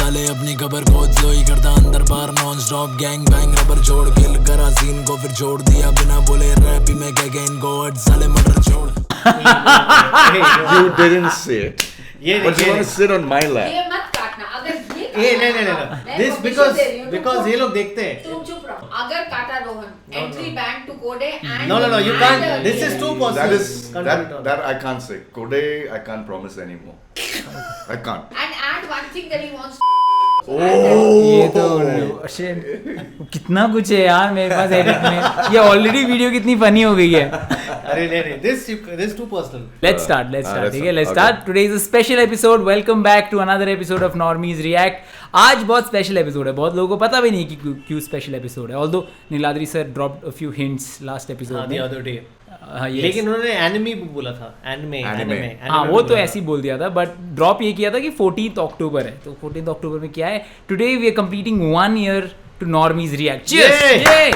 साले अपनी खबर खोद लो ही करता अंदर बार non stop gang bang rubber जोड़ किल करा सीन को फिर छोड़ दिया बिना बोले रैप ही में कह के इनको हट साले मटर छोड़. You didn't say it. But you want to sit on my lap. ये मत काटना अगर ये नहीं this because ये लोग देखते हैं. तुम चुप रहो. अगर काटा Rohan entry ban to Code and No you can't. This is too personal. That I can't say. Code I can't promise anymore. I can't. and add one thing that he wants. ये तो कितना कुछ है यार मेरे पास एडिट में. ये already video कितनी फनी हो गई है. अरे नहीं this too personal. Let's start. ठीक है, let's start. Today is a special episode. Welcome back to another episode of Normies React. आज बहुत स्पेशल एपिसोड है. बहुत लोगों को पता भी नहीं कि क्यों स्पेशल एपिसोड है. Although Niladri sir dropped a few hints last episode the other day. लेकिन उन्होंने एनिमे बोला था. एनिमे हाँ वो तो ऐसे ही बोल दिया था. बट ड्रॉप ये किया था कि 14th अक्टूबर है. तो 14th अक्टूबर में क्या है? Today we are completing 1 year to Normies React. Cheers!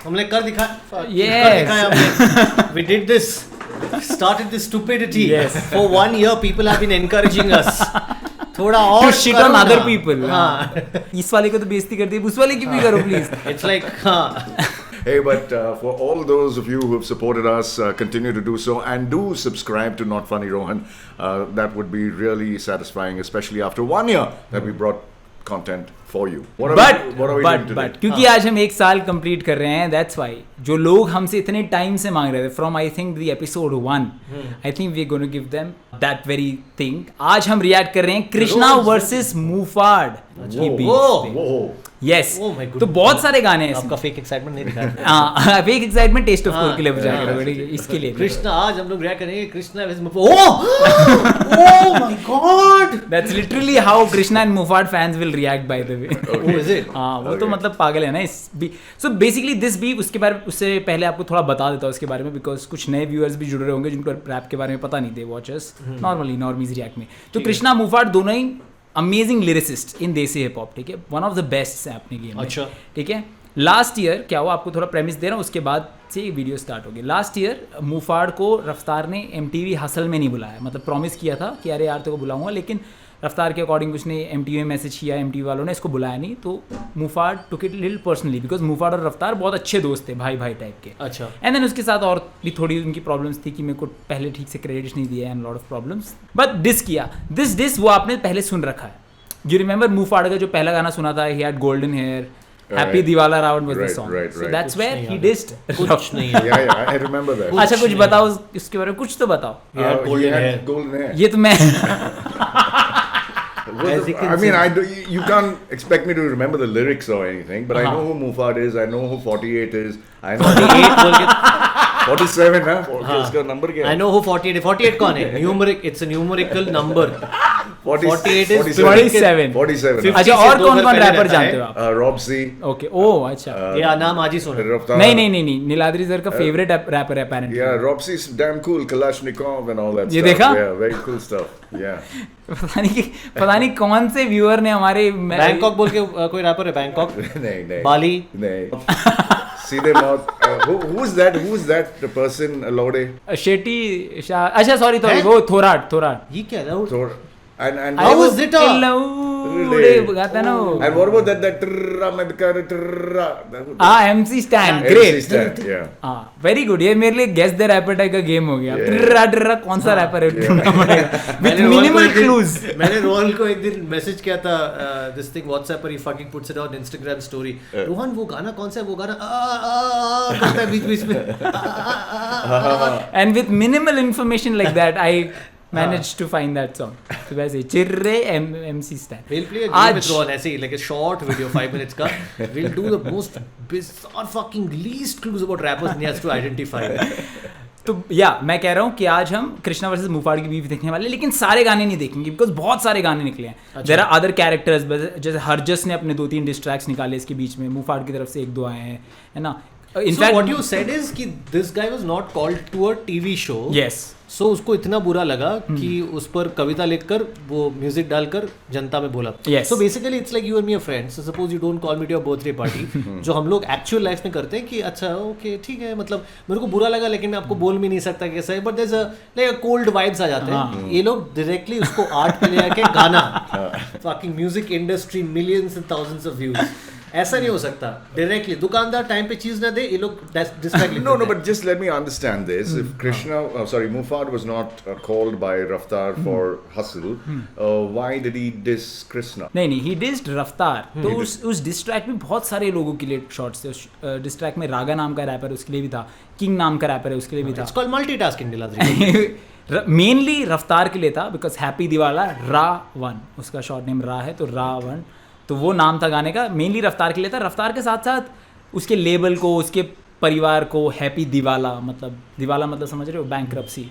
हमने कर दिखाया हमने. We did this. Started this stupidity. Yes. For 1 year people have been encouraging us. थोड़ा और to shit on other people. हाँ. इस वाले को तो बेइज्जती कर दी, उस वाले की भी करो प्लीज. It's like हाँ. Hey, but for all those of you who have supported us, continue to do so and do subscribe to Not Funny Rohan. That would be really satisfying, especially after 1 year that we brought content for you. What are we doing today? But क्योंकि आज हम 1 साल complete कर रहे हैं, that's why जो लोग हमसे इतने टाइम से मांग रहे थे from I think the episode 1, I think we're going to give them that very thing. आज हम रिएक्ट कर रहे हैं कृष्णा वर्सेस मूफाड की बीच. Yes. तो बहुत सारे गाने हैं. आपका फेक एक्साइटमेंट नहीं दिखा. हाँ fake excitement test of core के लिए बजा कर इसके लिए. कृष्णा आज हम लोग रिएक्ट करेंगे Krishna versus Muhfaad. Oh my god. That's literally how Krishna and Mufad fans will react by the way. Oh is it? हाँ वो तो मतलब पागल है ना इस सो बेसिकली दिस बीफ. उससे पहले आपको थोड़ा बता देता हूँ इसके बारे में बिकॉज कुछ नए व्यूअर्स भी जुड़ रहे होंगे जिनको रैप के बारे में पता नहीं थे वॉचर्स नॉर्मली नॉर्मीज रिएक्ट में. तो कृष्णा मूफाड दोनों ही अमेजिंग लिरिसिस्ट इन देसी हिप हॉप. ठीक है, वन ऑफ द बेस्ट है अपने गेम में. अच्छा ठीक है. लास्ट ईयर क्या हुआ, आपको थोड़ा प्रेमिस दे रहा हूँ, उसके बाद से वीडियो स्टार्ट होगी. लास्ट ईयर मूफाड को रफ्तार ने MTV हसल में नहीं बुलाया. मतलब प्रॉमिस किया था कि अरे यार तेरे को बुलाऊंगा, लेकिन रफ्तार के अकॉर्डिंग उसने MTV में मैसेज किया, MTV वालों ने इसको बुलाया नहीं. तो Muhfaad took it little personally because Muhfaad और रफ्तार बहुत अच्छे दोस्त थे, भाई भाई टाइप के. अच्छा. एंड देन उसके साथ और भी थोड़ी उनकी प्रॉब्लम्स थी कि मेरे को पहले ठीक से क्रेडिट्स नहीं दिया and lot of problems. But diss किया. दिस वो आपने पहले सुन रखा है. यू रिमेंबर मूफाड का जो पहला गाना सुना था, he had golden hair, happy दिवाला Ravan was the song. So that's where he dissed. कुछ नहीं है. Yeah, I remember that. अच्छा कुछ बताओ इसके बारे में, कुछ तो बताओ. He had golden hair. ये तो मैं I mean, you can't expect me to remember the lyrics or anything, but I know who Mufad is. I know who 48 is. I know 48 बोल के 47 है. उसका नंबर क्या है? I know who 48 है. 48 कौन है? Numeric. It's a numerical number. 48 is 47. 47. अच्छा और कौन कौन रैपर जानते हो आप? Rob C. ओके ओह अच्छा. ये नाम आज ही सुना. नहीं नहीं, नीलाद्री सर का फेवरेट रैपर है apparently. Yeah, Rob C is damn cool. Kalashnikov and all that ये stuff. देखा? Yeah, very cool stuff. Yeah. पता नहीं कौन से व्यूअर ने हमारे बैंकॉक बोल के कोई रैपर है. बैंकॉक नहीं बाली नहीं. सीधे मौत. Who's that the person? Lode Shetty. अच्छा सॉरी वो थोराट. ये क्या है? and How was it? गाता ना वो. And what about that trrrra medkar trrrra? MC Stan. Great. MC Stan, yeah. हाँ वेरी गुड. ये मेरे लिए गेस द रैपर टाइप का गेम हो गया. ट्रर्रा कौन सा रैपर है ढूंढना पड़ेगा विद मिनिमल क्लूज. मैंने रोहन को एक दिन मैसेज किया था दिस थिंग व्हाट्सएप पर. He fucking puts it on Instagram story. Rohan वो गाना कौन सा है? वो गाना करता है बीच में. And with minimal information like that I managed to find that song. तो वैसे चिर्रे MC Stan. We'll play a game with Rohan ऐसे ही like a short video 5 minutes का. We'll do the most bizarre fucking least clues about rappers and he has to identify. तो या मैं कह रहा हूँ कि आज हम कृष्णा वर्सेस मूफाड की बीफ देखने वाले, लेकिन सारे गाने नहीं देखेंगे बिकॉज बहुत सारे गाने निकले हैं. देयर आर अदर कैरेक्टर्स, जैसे हरजस ने अपने 2-3 डिस ट्रैक्स निकाले इसके बीच में. मूफाड की तरफ से 1-2 आए हैं, है ना. In fact, what you said is कि this guy was not called to a TV show. Yes. सो उसको इतना बुरा लगा कि उस पर कविता लिखकर वो म्यूजिक डालकर जनता में बोला. Yes. So basically it's like you and me are friends. So suppose you don't call me to your birthday party, जो हम लोग एक्चुअल लाइफ में करते हैं कि अच्छा ओके ठीक है, मतलब मेरे को बुरा लगा लेकिन मैं आपको बोल भी नहीं सकता कैसा है, but there is a like cold vibes आ जाते हैं. ये लोग डायरेक्टली उसको आर्ट पे ले आके गाना, fucking music industry, millions and thousands of views. ऐसा नहीं हो सकता. डायरेक्टली दुकानदार टाइम पे चीज ना दे, ये लोग distract. No, but just let me understand this. If Krishna, Mufad was not called by Raftar for hustle, why did he diss Krishna? नहीं, ही डिस्ड रफ्तार. तो उस डिस ट्रैक में बहुत सारे लोगों के लिए शॉट्स थे. उस डिस ट्रैक में रागा नाम का रैपर उसके लिए भी था, किंग नाम का रैपर है उसके लिए भी था. It's called multitasking Niladri. Mainly रफ्तार के लिए था बिकॉज हैप्पी दिवाला रा1 उसका शॉर्ट नेम रा है, तो रा1 तो वो नाम था गाने का. मेनली रफ्तार के लिए था. रफ्तार के साथ साथ उसके लेबल को, उसके परिवार को हैप्पी दिवाला मतलब समझ रहे हो, बैंक्रप्सी.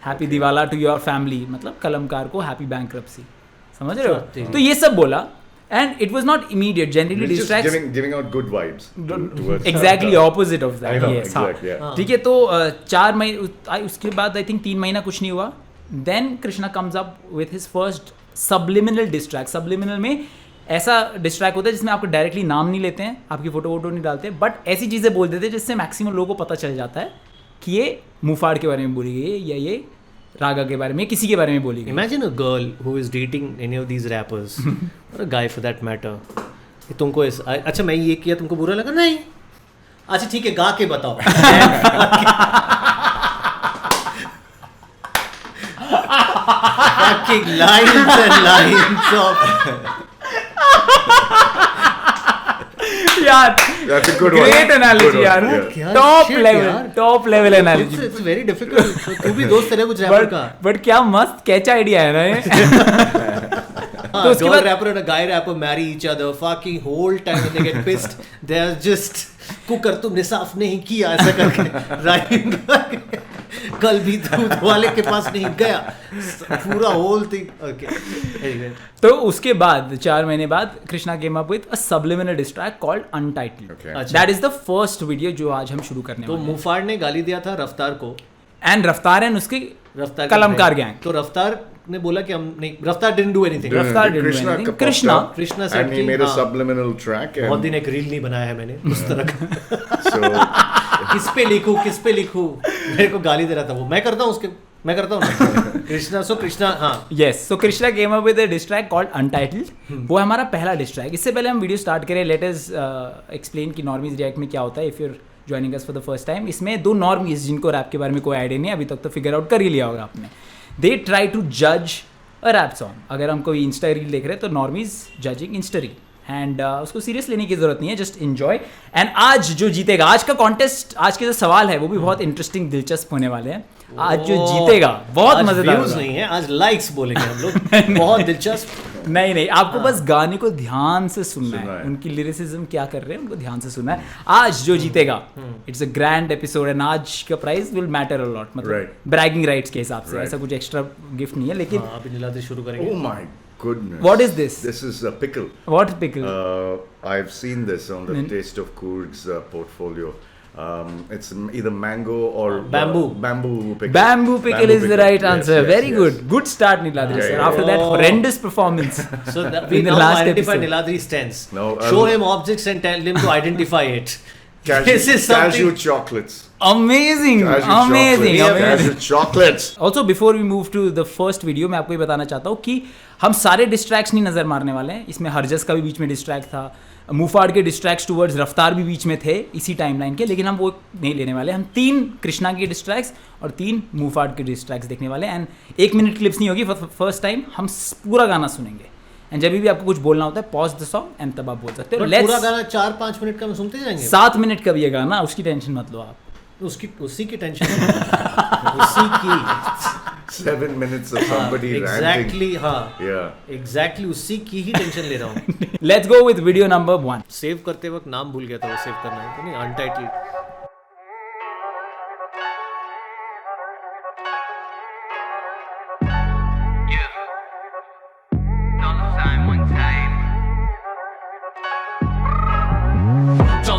हैप्पी दिवाला टू योर फैमिली मतलब कलमकार को हैप्पी बैंक्रप्सी, समझ रहे हो. तो ये सब बोला and it was not immediate. Generally He's just distract giving out good vibes. towards exactly opposite of I know, that. exactly, yeah. ठीक है. तो 4 महीने उसके बाद आई थिंक 3 महीना कुछ नहीं हुआ. Then Krishna comes up with his first subliminal diss track. Subliminal में ऐसा डिस्ट्रैक्ट होता है जिसमें आपको डायरेक्टली नाम नहीं लेते हैं, आपकी फोटो वोटो नहीं डालते, बट ऐसी चीज़ें बोल देते हैं जिससे मैक्सिमम लोगों को पता चल जाता है कि ये मुफाड़ के बारे में बोली गई है या ये रागा के बारे में, किसी के बारे में बोली गई. Imagine a girl who is dating any of these rappers or a guy for that matter. तुमको अच्छा मैं ये किया, तुमको बुरा लगा? नहीं. अच्छा ठीक है, गा के बताओ. Fucking lines and lines of यार That's a good one. Great analogy Good one, यार. yeah. Top level analogy. it's very difficult. तू भी दोस्त तेरे कुछ रैपर का. बट क्या मस्त कैच आइडिया है ना ये. तो उसके बाद rapper and a guy rapper marry each other, fucking whole time when they get pissed they are just cooker तुमने साफ नहीं किया ऐसा करके राइम करके, कल भी दूध वाले के पास नहीं गया, पूरा होल थिंग. ओके. तो उसके बाद 4 महीने बाद Krishna came up with a subliminal distract called untitled. Okay. That is the first video जो आज हम शुरू करने तो वाले हैं. मुफाड़ ने गाली दिया था रफ्तार को. एंड रफ्तार एंड उसके रफ्तार कलमकार गैंग. तो रफ्तार ने बोला कि हम नहीं, रफ्तार didn't do anything. रफ्तार didn't do Krishna anything. popped Krishna up Krishna and said he कि made a हाँ, subliminal track. बहुत And दिन एक रील नहीं बनाया है मैंने उस तरह का. so किस पे लिखूं मेरे को गाली दे रहा था वो. मैं करता हूँ कृष्णा. हाँ. Yes. So Krishna came up with a diss track called untitled. वो है हमारा पहला डिस्ट्रैक्ट. इससे पहले हम वीडियो स्टार्ट करें, लेट अस एक्सप्लेन कि नॉर्मीज रिएक्ट में क्या होता है. If you are joining us for the first time, इसमें 2 नॉर्मीज जिनको रैप के बारे में कोई आइडिया नहीं अभी तक, तो फिगर आउट कर ही लिया होगा आपने. दे ट्राई टू जज अ रैप सॉन्ग. अगर हम कोई इंस्टा रील देख रहे हैं तो normies judging Insta reel, and उसको सीरियस लेने की जरूरत नहीं है, जस्ट एंजॉय. एंड आज जो जीतेगा, आज का कॉन्टेस्ट, आज के जो सवाल है वो भी बहुत इंटरेस्टिंग दिलचस्प होने वाले हैं. आज जो जीतेगा बहुत मजेदार व्यूज होगा. नहीं है, आज लाइक्स बोलेंगे हम लोग. बहुत दिलचस्प. नहीं आपको बस गाने को ध्यान से सुनना सुनना है. है. उनकी लिरिसिज्म क्या कर रहे हैं उनको ध्यान से सुनना है. आज जो जीतेगा, it's a grand episode and आज का price will matter a lot. मतलब Right. ब्रैगिंग राइट्स के हिसाब से Right. ऐसा कुछ एक्स्ट्रा गिफ्ट नहीं है. लेकिन हाँ, अभी नीलाद्री शुरू करेंगे. oh my goodness. What is this? This is a pickle. What pickle. I've seen this on the Taste of Coorg's portfolio. It's either mango or Bamboo. Bamboo pickle. Bamboo pickle is the right Yes, answer. yes, Very yes. good. Good start, Niladri Yeah, sir. yeah, After yeah. that horrendous performance. So that we In the now last identify episode. Niladri's stance. No, Show him objects and tell him to identify it. This is Cashew something. chocolates. Amazing. Cashew Amazing. chocolates. Amazing. Cashew chocolates. Also before we move to the first video, मैं आपको ये बताना चाहता हूँ कि हम सारे distracts नहीं नज़र मारने वाले हैं. इसमें हरजस का भी बीच में डिस्ट्रैक्ट था, मुफाड़ के डिस्ट्रैक्ट्स टूवर्ड्स रफ्तार भी बीच में थे इसी टाइमलाइन के, लेकिन हम वो नहीं लेने वाले. हम 3 कृष्णा के डिस्ट्रैक्ट्स और 3 मुफाड़ के डिस्ट्रैक्ट्स देखने वाले. एंड 1 मिनट क्लिप्स नहीं होगी. फर्स्ट टाइम हम पूरा गाना सुनेंगे. एंड जब भी आपको कुछ बोलना होता है, पॉज द सॉन्ग एंड तब आप बोल सकते हो. But पूरा गाना 4-5 मिनट का हम सुनते जाएंगे. 7 मिनट का भी ये गाना, उसकी टेंशन मत लो आप. उसी की टेंशन. उसी की. 7 minutes of somebody ranting. Exactly. हाँ. Yeah. Exactly उसी की ही टेंशन ले रहा हूँ. Let's go with video number 1. Save करते वक्त नाम भूल गया था, वो सेव करना है तो नहीं. अनटाइटल्ड.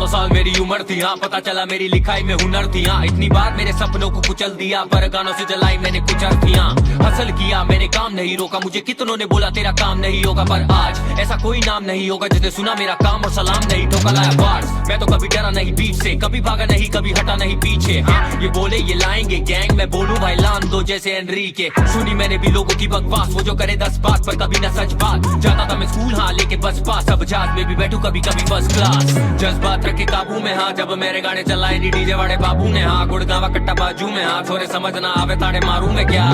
साल मेरी उम्र थी हाँ, पता चला मेरी लिखाई में हुनर थी हाँ, इतनी बार मेरे सपनों को कुचल दिया, पर गानों से जलाई मैंने कुछ अर्थियां, हसल किया मैंने काम नहीं रोका, मुझे कितनों ने बोला तेरा काम नहीं होगा, पर आज ऐसा कोई नाम नहीं होगा जिसने सुना मेरा काम और सलाम नहीं ठोका, लाया बार्स मैं तो कभी डरा नहीं बीच से, कभी भागा नहीं कभी हटा नहीं पीछे, हाँ ये बोले ये लाएंगे गैंग, मैं बोलूं भाई लान दो जैसे एनरिके, सुनी मैंने भी लोगों की बकवास, वो जो करे 10 बात पर कभी ना सच बात, जाता था मैं स्कूल हाँ लेके बस पास, अब जहाज में भी बैठू कभी कभी फर्स्ट क्लास, जज्बात रखे काबू में हाँ, जब मेरे गाने चलाए नी डीजे वाले बाबू ने हाँ, गुड़गावा कट्टा बाजू में हाँ, छोरे समझ ना आवे ताड़े मारू मैं क्या,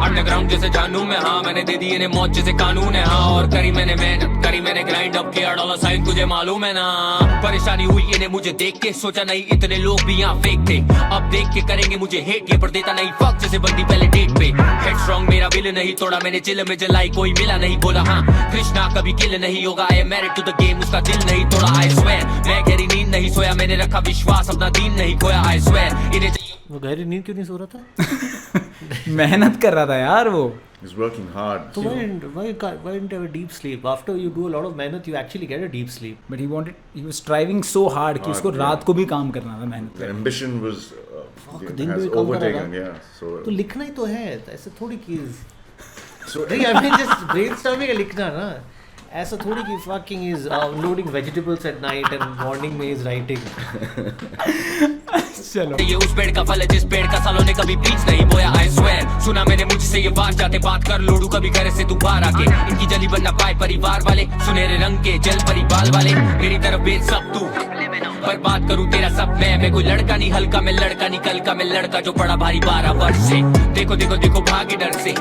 अंडरग्राउंड जैसे जानू मैं हाँ, मैंने दे दी इन्हें मौत जैसे कानून है हाँ, और करी मैंने मेहनत करी मैंने ग्राइंड अप किया डॉलर साइन तुझे मालूम है ना, परेशानी हुई इन्हें मुझे देख के, सोचा नहीं इतने लोग भी यहाँ फेक थे, अब देख के करेंगे मुझे हेट, ये पर देता नहीं फक जैसे बंदी पहले डेट पे, हेड स्ट्रॉन्ग मेरा बिल नहीं तोड़ा मैंने चिल में जलाई कोई मिला नहीं, बोला हाँ कृष्णा कभी किल नहीं होगा, I am married to the game उसका दिल नहीं तोड़ा, आई स्वेयर मैं गहरी नींद नहीं सोया, मैंने रखा विश्वास अपना दीन नहीं खोया, आई स्वेयर इन्हें वो गहरी नींद क्यों नहीं सो रहा था? मेहनत कर रहा था यार वो। He's working hard. So why didn't have a deep sleep? After you do a lot of मेहनत, you actually get a deep sleep. But he was striving so hard कि उसको रात को भी काम करना था मेहनत The ambition was दिन has में काम कर रहा overtaken. था। Yeah. So तो लिखना ही तो है, ऐसे थोड़ी कीज so नहीं, I mean just brainstorming है लिखना ना, ऐसा थोड़ी कि fucking is loading vegetables at night and morning में is writing. चलो ये उस पेड़ का फल है जिस पेड़ का सालों ने कभी बीज नहीं बोया, आई स्वेयर सुना मैंने मुझसे ये बात जाते बात कर लोडू कभी घर से तू बाहर आके, इनकी जली बनना पाए परिवार वाले, सुनहरे रंग के जल परी बाल वाले, मेरी तरफ बेच सब तू पर बात करूं तेरा सब मैं कोई लड़का नहीं हल्का, मैं लड़का नहीं कल का, मैं लड़का जो पड़ा भारी 12 वर्ष से, देखो देखो देखो भागे डर से,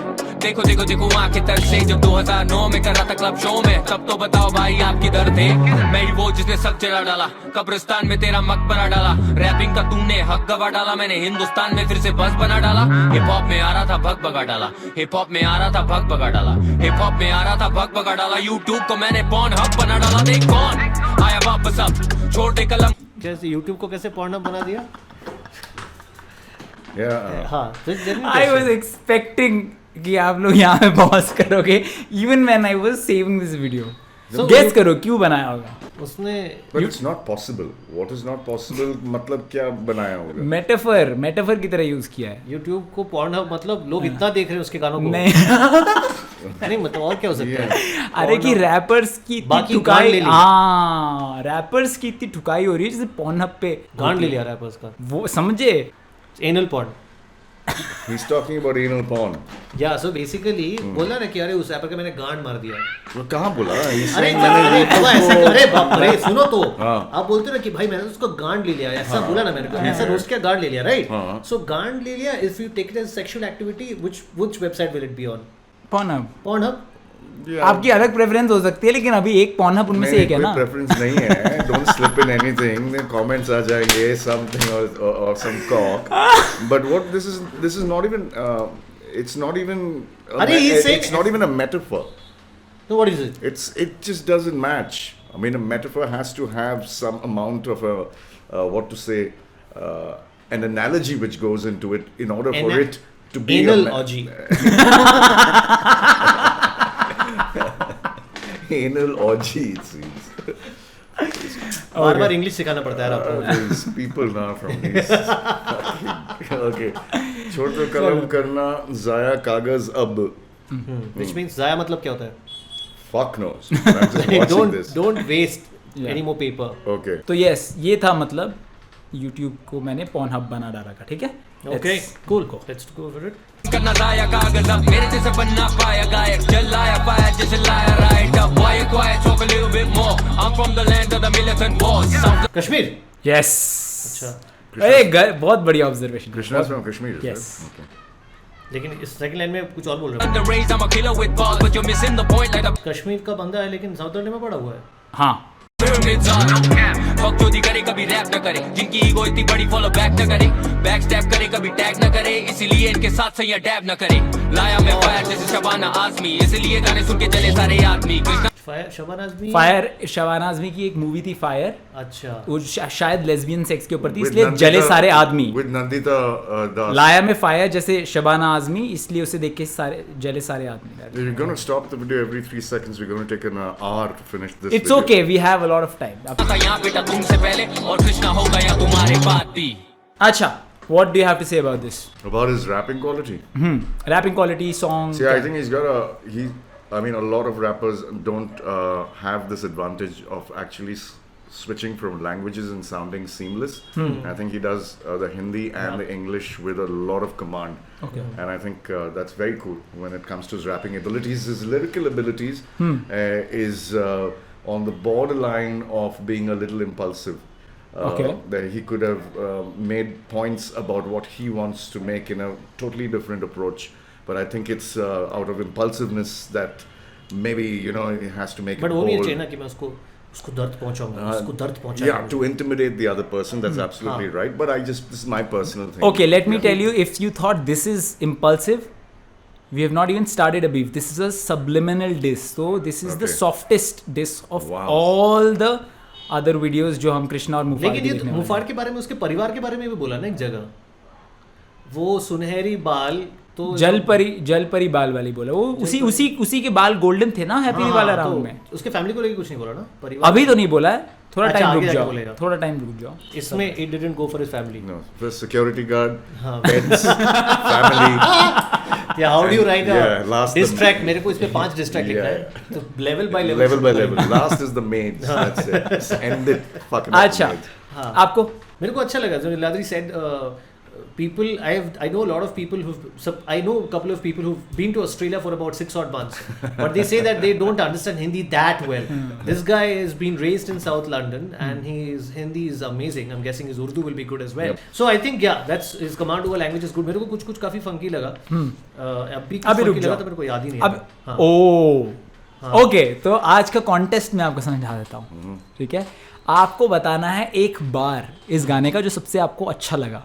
देखो देखो देखो आंखें तर से, जब 2009 में कर रहा था क्लब शो में, तब तो बताओ भाई आप किधर थे, मैं ही वो जिसने सब जला डाला, कब्रिस्तान में तेरा मकबरा डाला, रैपिंग का तूने हक गवा डाला, मैंने हिंदुस्तान में फिर से बस बना डाला, हिप हॉप में आ रहा था भग भगा डाला, हिप हॉप में आ रहा था भग भगा डाला, हिप हॉप में आ रहा था भग भगा डाला, यूट्यूब को मैंने पॉर्न हब बना डाला, देख कौन आया वापस अब छोटे कलम, कैसे YouTube को कैसे पढ़ना बना दिया? yeah. हाँ, तो I was expecting कि आप लोग यहाँ पे पॉज करोगे even when I was saving this video. So Guess करो क्यों बनाया होगा? उसने But it's not possible. What is not possible? मतलब क्या बनाया होगा? मेटाफर की तरह यूज किया है। YouTube को Pornhub मतलब लोग इतना देख रहे हैं उसके गानों को, नहीं नहीं मतलब और क्या हो सकता है? अरे कि रैपर्स की इतनी बाकी ठुकाई, गांड ले ली। हाँ रैपर्स की इतनी ठुकाई हो रही है जैसे Pornhub पे गांड ले लिया रैपर्स का, वो समझे। Anal porn. He's talking about anal porn. या सो बेसिकली बोला ना कि अरे उस रैपर का मैंने गांड मार दिया। वो कहाँ बोला? He's अरे saying मैंने बाबा ऐसा अरे बाप रे सुनो तो हाँ। आप बोलते हो ना कि भाई मैंने उसको गांड ले लिया, ऐसा बोला ना मैंने, ऐसा रोस्ट किया गांड ले लिया, राइट? हाँ। सो गांड ले लिया, if you take it as sexual activity which website will it be on? Pornhub Pornhub? Yeah. आपकी अलग प्रेफरेंस हो सकती है लेकिन अभी एक Pornhub उनमें से एक है ना। प्रेफरेंस नहीं है. Don't slip in anything. Comments आ जाएंगे something or some cock. But what this is not even. It's not even. अरे he's saying- It's not even a metaphor. So what is it? It just doesn't match. I mean, a metaphor has to have some amount of a what to say, an analogy which goes into it in order for it to be Anal a orgy. anal orgy. It seems. बार-बार English सिखाना पड़ता है आपको। These people now from these. Okay. छोटे कलम करना जाया कागज अब. Which means जाया मतलब क्या होता है? Fuck knows. I'm just watching this. Don't waste any more paper. Okay. तो यस ये था मतलब YouTube को मैंने Pornhub बना डाला था, ठीक है। Okay, cool. Let's go for it. करना जाया कागज अब मेरे जैसे बनना पाया गायक जल लाया पाया जैसे लाया राइट अब why you quiet talk a little bit more I'm from the land of the militant wars Kashmir? Yes अच्छा। अरे बहुत बढ़िया observation. Krishna's from Kashmir. is Yes. it? Okay. लेकिन इस सेकंड लाइन में कुछ और बोल रहे the rays I'm a killer with balls but you're missing the point like the हो। कश्मीर का बंदा है लेकिन साउथ इंडिया में पड़ा हुआ है। हाँ pyramids are no cap fuck चोरी करे कभी रैप न करे जिनकी ईगो इतनी बड़ी फॉलो बैक न करे बैक स्टैप करे कभी टैग न करे इसीलिए इनके साथ सही डैब न करे लाया मैं फायर जैसे शबाना आजमी इसलिए गाने सुन के चले सारे आदमी कृष्णा शबाना आज़मी फायर शबाना आज़मी की एक मूवी थी फायर, अच्छा वो शायद लेस्बियन सेक्स के ऊपर थी, With इसलिए Nandita- जले सारे आदमी। With Nandita Das. लाया में फायर जैसे शबाना आज़मी, इसलिए उसे देख के सारे जले सारे आदमी। We're going to stop the video every 3 seconds. We're going to take an hour to finish this it's video. Okay, we have a lot of time. था यहाँ बेटा तुमसे पहले और कृष्णा हो गया तुम्हारे बाद भी। अच्छा, what do you have to say about this? About his rapping quality. Rapping quality, song. See, I think he's got I mean, a lot of rappers don't have this advantage of actually switching from languages and sounding seamless. I think he does the Hindi and the English with a lot of command. Okay. And I think that's very cool when it comes to his rapping abilities. His lyrical abilities is on the borderline of being a little impulsive. Okay. That he could have made points about what he wants to make in a totally different approach. But I think it's out of impulsiveness that maybe, you know, he has to make but it वो नहीं bold. चाहिए ना कि मैं उसको दर्द पहुंचाऊंगा, उसको दर्द पहुंचाऊंगा। Yeah, to intimidate the other person, that's absolutely right. But this is my personal thing. Okay, let me tell you, if you thought this is impulsive, we have not even started a beef. This is a subliminal diss. So this is the Okay. softest diss of Wow. all the other videos जो हम कृष्णा और मुफाड़ लेकिन ये मुफाड़ के बारे में, उसके परिवार के बारे में भी बोला ना एक जगह, वो सुनहरी बाल तो जलपरी बाल वाली बोला वो, उसी के बाल गोल्डन थे ना हैप्पी वाला राउंड में। उसके फैमिली को लेके कुछ नहीं बोला ना, परिवार अभी तो नहीं बोला है, थोड़ा अच्छा, टाइम आगे रुक जाके जाओ, बोलेगा। थोड़ा टाइम रुक जाओ। इसमें it didn't go for his family. No, first security guard, हाँ। pets, family. Yeah, how do you write a Yeah, last diss the- track? मेरे को इस पे 5 diss track लिखना है, तो level by level. Level by level. Last is the maids. That's it. Just end it. Fucking अच्छा, maids. हाँ। आपको मेरे को अच्छा लगा जो Niladri said. People, I know a lot of people I know a couple of people who've been to Australia for about 6 odd months, but they say that they don't understand Hindi that well. This guy has been raised in South London and his Hindi is amazing. I'm guessing his Urdu will be good as well. Yep. So I think that's his command over language is good. मेरे को कुछ काफी funky लगा. अभी अभी रुक funky जाओ। लगा तो मेरे को याद ही नहीं अब आता. हाँ. ओ ओके, तो आज का कॉन्टेस्ट मैं आपको समझा देता हूँ, ठीक है? आपको बताना है एक बार इस गाने का जो सबसे आपको अच्छा लगा,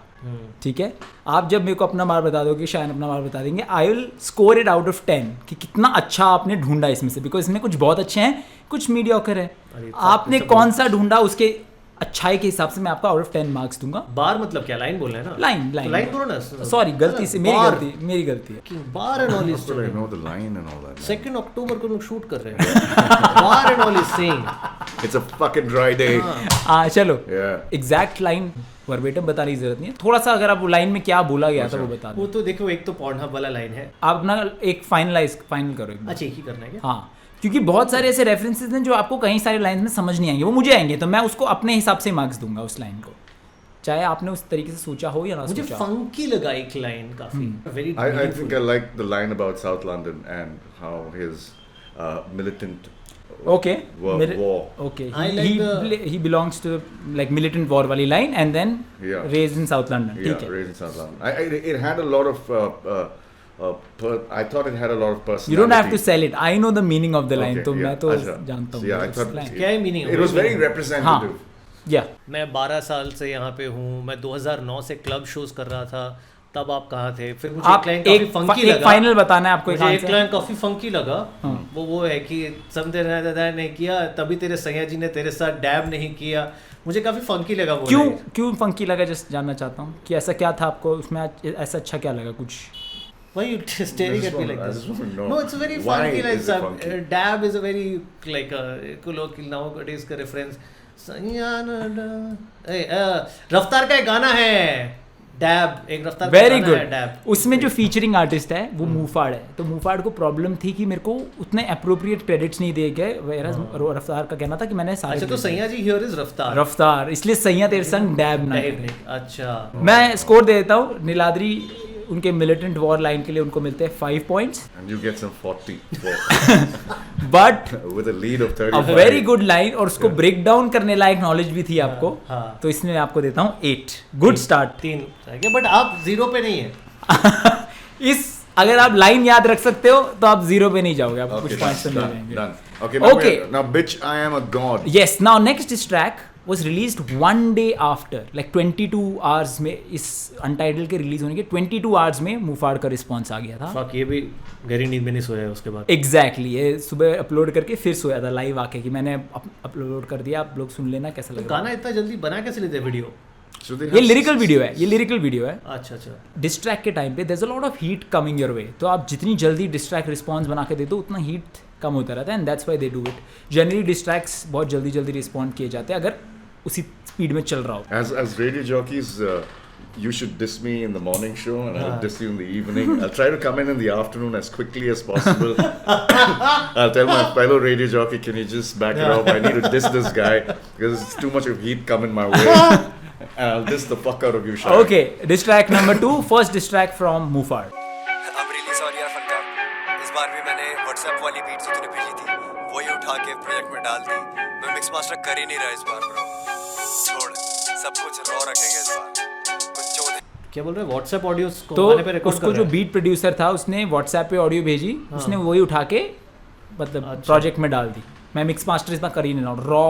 ठीक है? आप जब मेरे को अपना बार बता दोगे, शायद अपना बार बता देंगे, I will score it out of 10 कि कितना अच्छा आपने ढूंढा इसमें से, बिकॉज इसमें कुछ बहुत अच्छे हैं, कुछ मीडियोकर है। आपने कौन सा ढूंढा, उसके अच्छाई के हिसाब से मैं आपको आउट ऑफ 10 मार्क्स दूंगा। बार मतलब क्या, लाइन बोलना है ना? लाइन बोलो ना। सॉरी, गलती से मेरी गलती है। Bar and all How could I know the line and all that? 2 अक्टूबर को लोग शूट कर रहे हैं। Bar and all is saying It's a fucking dry day. चलो, Yeah. एग्जैक्ट लाइन वर्बेटम बताने की जरूरत नहीं है, थोड़ा सा अगर आप लाइन में क्या बोला गया था वो बता वो दो। तो देखो, एक तो पॉर्नहब वाला लाइन है। आप अपना एक फाइनल करो एक बार। अच्छा, एक ही करना है क्या? हाँ, क्योंकि बहुत सारे ऐसे रेफरेंसेस हैं जो आपको कहीं सारे लाइन में समझ नहीं आएंगे, वो मुझे आएंगे, तो मैं उसको अपने हिसाब से मार्क्स दूंगा उस लाइन को, चाहे आपने उस तरीके से सोचा हो या ना मुझे सोचा हो। फंकी लगा एक लाइन काफी, very I think I like the line about South London and how his militant okay war. Okay, I like he belongs to like militant war वाली line and then Yeah. raised in South London, Yeah, ठीक है? raised in South London. It had a lot of. I thought it had a lot of personality. You don't have to sell it. I know the meaning of the line, Okay, तो yeah, मैं तो अच्छा. जानता हूँ Yeah, I उस thought- line। क्या है meaning? It was very representative. या मैं 12 साल से यहाँ पे हूँ, मैं 2009 से क्लब शोज कर रहा था, तब आप कहाँ थे? फिर मुझे आप एक लाइन काफी फंकी एक लगा। फाइनल बताना है आपको, मुझे एक आंसर। लाइन काफी फंकी लगा, वो है कि समझे नहीं किया तभी तेरे सैया जी ने तेरे साथ डैब नहीं किया। मुझे काफी फंकी लगा वो line। क्यों फंकी लगा, जस्ट जानना चाहता हूँ कि ऐसा क्या था आपको उसमें, ऐसा अच्छा क्या लगा कुछ? Why you staring at me like I this? just want to know. No, it's a very Why funky like is it funky? dab is a very like colloquial nowadays का reference। रफ्तार का एक गाना है डैब, एक रफ्तार का very गाना है डैब। गुड। उसमें जो फीचरिंग आर्टिस्ट है वो मुफाड़ है, तो मुफाड़ को प्रॉब्लम थी कि मेरे को उतने अप्रोप्रिएट क्रेडिट्स नहीं दिए गए, रफ्तार का कहना था कि मैंने सारे अच्छा, तो सैया जी हियर इज रफ्तार, इसलिए सैया तेरे संग डैब ना डैब करे। नहीं। अच्छा, मैं स्कोर दे देता हूँ, नीलाद्री उनके मिलिटेंट वॉर लाइन के लिए उनको मिलते हैं 5 points, And you get some 40 but with a lead of a 30. Very good line, और उसको ब्रेक डाउन करने लायक नॉलेज भी थी आपको, हाँ। तो इसमें मैं आपको देता हूँ 8। Good start. 3 बट आप 0 पे नहीं है। इस अगर आप लाइन याद रख सकते हो तो आप 0 पे नहीं जाओगे, आप Okay, कुछ पॉइंट्स तो मिल done, जाएंगे। done. Okay, now Okay. now bitch, I am a god. Yes, now next is track was released 1 day after, like 22 hours में इस अनटाइटल्ड के रिलीज होने के 22 hours में मुफाड़ का रिस्पॉन्स आ गया था. फक, ये भी गहरी नींद में नहीं सोया है उसके बाद. एग्जैक्टली ये सुबह अपलोड करके फिर सोया था लाइव आके कि मैंने अपलोड कर दिया, आप लोग सुन लेना कैसा लगा. गाना इतना जल्दी बना कैसे लेते हैं वीडियो? ये लिरिकल वीडियो है, ये लिरिकल वीडियो है. अच्छा अच्छा. डिस्ट्रैक्ट के टाइम पे there is a lot of heat coming your way, तो आप जितनी जल्दी डिस्ट्रैक्ट रिस्पॉन्स बना के दे दो उतना हीट कम होता रहता है, and that's why they do it. Generally distracts बहुत जल्दी जल्दी रिस्पॉन्ड किए जाते हैं अगर उसी स्पीड में चल रहा हो. As radio jockeys, you should diss me in the morning show and I'll diss you in the evening. I'll try to come in the afternoon as quickly as possible. I'll tell my fellow radio jockey, can you just back it up? I need to diss this guy because it's too much of heat coming my way. And I'll diss the fuck out of you, Shah. Okay, distract number 2. First distract from Mufar. I'm really sorry यार फनकार, इस बार भी मैंने WhatsApp वाली beat जो तूने भेजी थी वही उठा के प्रोजेक्ट में डाल दी. मैं मिक्स मास्टर कर ही नहीं रहा इस बार ब्रो. छोड़, सब कुछ रॉ रखेंगे इस बार. कुछ चोद. क्या बोल रहे हैं? व्हाट्सएप ऑडियो को तो गाने पे रिकॉर्ड कर उसको जो रहे हैं? बीट प्रोड्यूसर था उसने व्हाट्सएप पे ऑडियो भेजी, उसने वही उठा के मतलब प्रोजेक्ट में डाल दी. मैं मिक्स मास्टर इस बार कर ही नहीं रहा हूँ, रॉ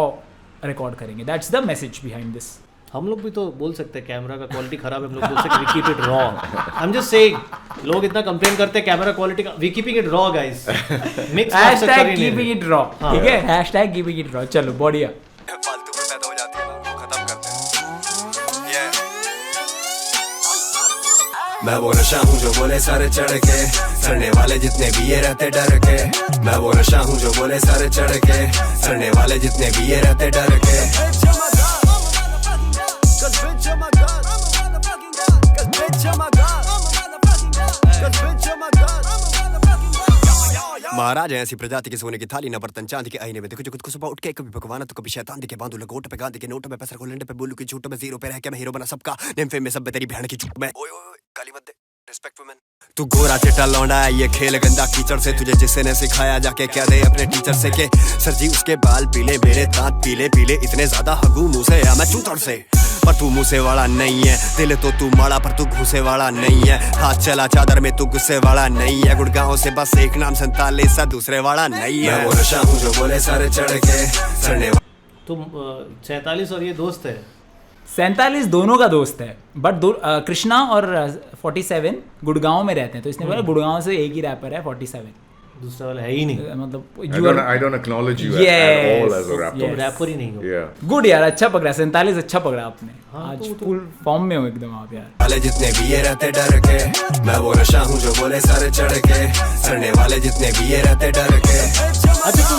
रिकॉर्ड करेंगे. That's the message behind this. हम लोग भी तो बोल सकते हैं कैमरा का क्वालिटी खराब है, हम लोग बोल सकते हैं we keep it raw. I am just saying, लोग इतना कंप्लेन करते हैं कैमरा क्वालिटी का, we keeping it raw guys. Mix hashtag keeping it raw, ठीक है, हैशटैग कीपिंग इट रॉ. चलो बढ़िया. फालतू में पैदा हो जाती है ना, उनको खत्म करते हैं. ये मैं वो नशा हूँ जो बोले सारे चढ़ के, सड़ने वाले जितने भी ये रहते डर के. मैं वो नशा हूँ जो बोले सारे चढ़ के, सड़ने वाले जितने भी ये रहते डर के. महाराज ऐसी प्रजाति के सोने की थाली न बर्तन चांदी के आईने में देखो जो खुद को सुबह उठ के कभी भगवान तो कभी शैतान दिखे. बांधू लगोट पे गांधी के नोट में पैसा को लंडे पे बोलू की झूठ में जीरो पे रह के मैं हीरो बना सबका. नेम फेम में सब तेरी बहन की चूक में. ओए ओए गाली मत दे, रिस्पेक्ट वुमेन. तू गोरा चिट्टा लौंडा है, ये खेल गंदा कीचड़ से. तुझे जिससे ने सिखाया जाके क्या दे अपने टीचर से के सर जी उसके बाल पीले मेरे दांत पीले पीले इतने ज्यादा हगू मुंह से या मैं चूतड़ से. पर तू मुँह से वाला नहीं है, दिल तो तू माड़ा पर तू घुसे वाला नहीं है. हाथ चला चादर में तू गुस्से वाला नहीं है. गुड़गांव से बस एक नाम 47 सा दूसरे वाला नहीं है. वो नशा हूँ जो बोले सारे चढ़ के सड़ने. तुम 47 और ये दोस्त है? 47 दोनों का दोस्त है, बट कृष्णा और 47 गुड़गांव में रहते हैं, तो इसने बोला गुड़गांव से एक ही रैपर है 47, दूसरा वाला है ही नहीं. मतलब I don't acknowledge you at all as a rapper. तुम रैपर ही नहीं हो. Yeah. गुड यार, अच्छा पकड़ा 47, अच्छा पकड़ा आपने. हाँ, आज तो फुल फॉर्म में हो एकदम आप यार. वाले जितने भी ये रहते डर के. मैं वो नशा हूँ जो बोले सारे चढ़ के, सड़ने वाले जितने भी ये रहते डर के. अच्छा तू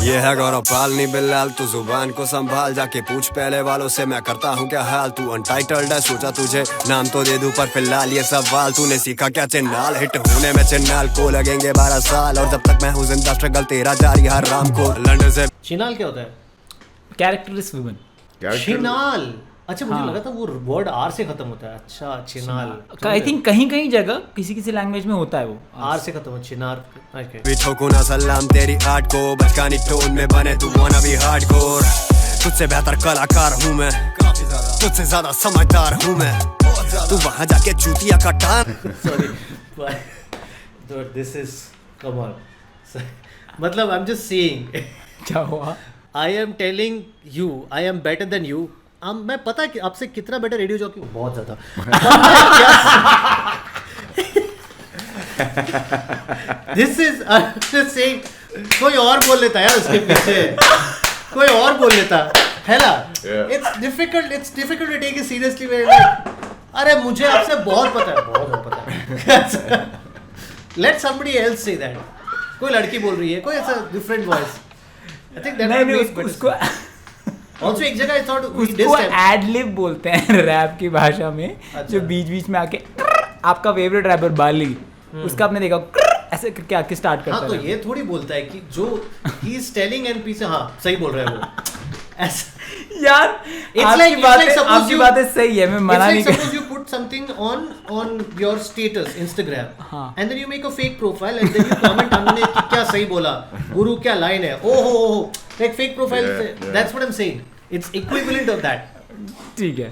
ये है गौरव पाल नहीं बिल्लाल. तू जुबान को संभाल, जाके पूछ पहले वालों से मैं करता हूँ क्या हाल. तू अनटाइटल्ड है, सोचा तुझे नाम तो दे दूं पर फिलहाल ये सवाल. तूने सीखा क्या चिन्नाल, हिट होने में चिन्नाल को लगेंगे 12 साल. और जब तक मैं हूँ जिंदा स्ट्रगल तेरा जारी हर राम को. लंदन से चिनाल क्या होता है? कैरेक्टरिस्ट वुमन. चिनाल. अच्छा मुझे लगा था वो वर्ड आर से खत्म होता है. अच्छा चिनाल. आई थिंक कहीं कहीं जगह किसी किसी लैंग्वेज में होता है वो आर से खत्म हो. चिनार. ठोकू ना सलाम तेरी आर्ट को, बचकानी टोन में बने तू वाना भी हार्डकोर. तुझसे बेहतर कलाकार हूँ मैं, तुझसे ज्यादा समझदार हूँ मैं. तू वहाँ जाके चूतिया का टार. Sorry this is come on. मतलब आई एम जस्ट सेइंग. क्या हुआ? I am telling you I am better than you. मैं पता कि आपसे कितना बेटर रेडियो जॉकी हूँ, बहुत ज्यादा. This is saying. कोई और बोल लेता है यार उसके पीछे, कोई और बोल लेता है ना. It's difficult to take it seriously. अरे मुझे आपसे बहुत पता है, बहुत पता है. Let somebody else say that. कोई लड़की बोल रही है, कोई ऐसा different voice. I think that उसको also एक जगह I thought उसको एडलिब बोलते हैं रैप की भाषा में. अच्छा. जो बीच बीच में आके आपका फेवरेट रैपर बाली, उसका आपने देखा ऐसे करके आके स्टार्ट करता है. हाँ तो ये थोड़ी बोलता है कि जो he is telling and पीछे हाँ सही बोल रहा है वो. ऐसा यार आपकी बातें सही है, मैं मना नहीं कर. Suppose you put something on your status Instagram, हाँ. and then you make a fake profile and then you comment हमने क्या सही बोला, गुरु क्या लाइन है, ओहो like fake profile. That's what I'm saying. It's equivalent of that. ठीक है.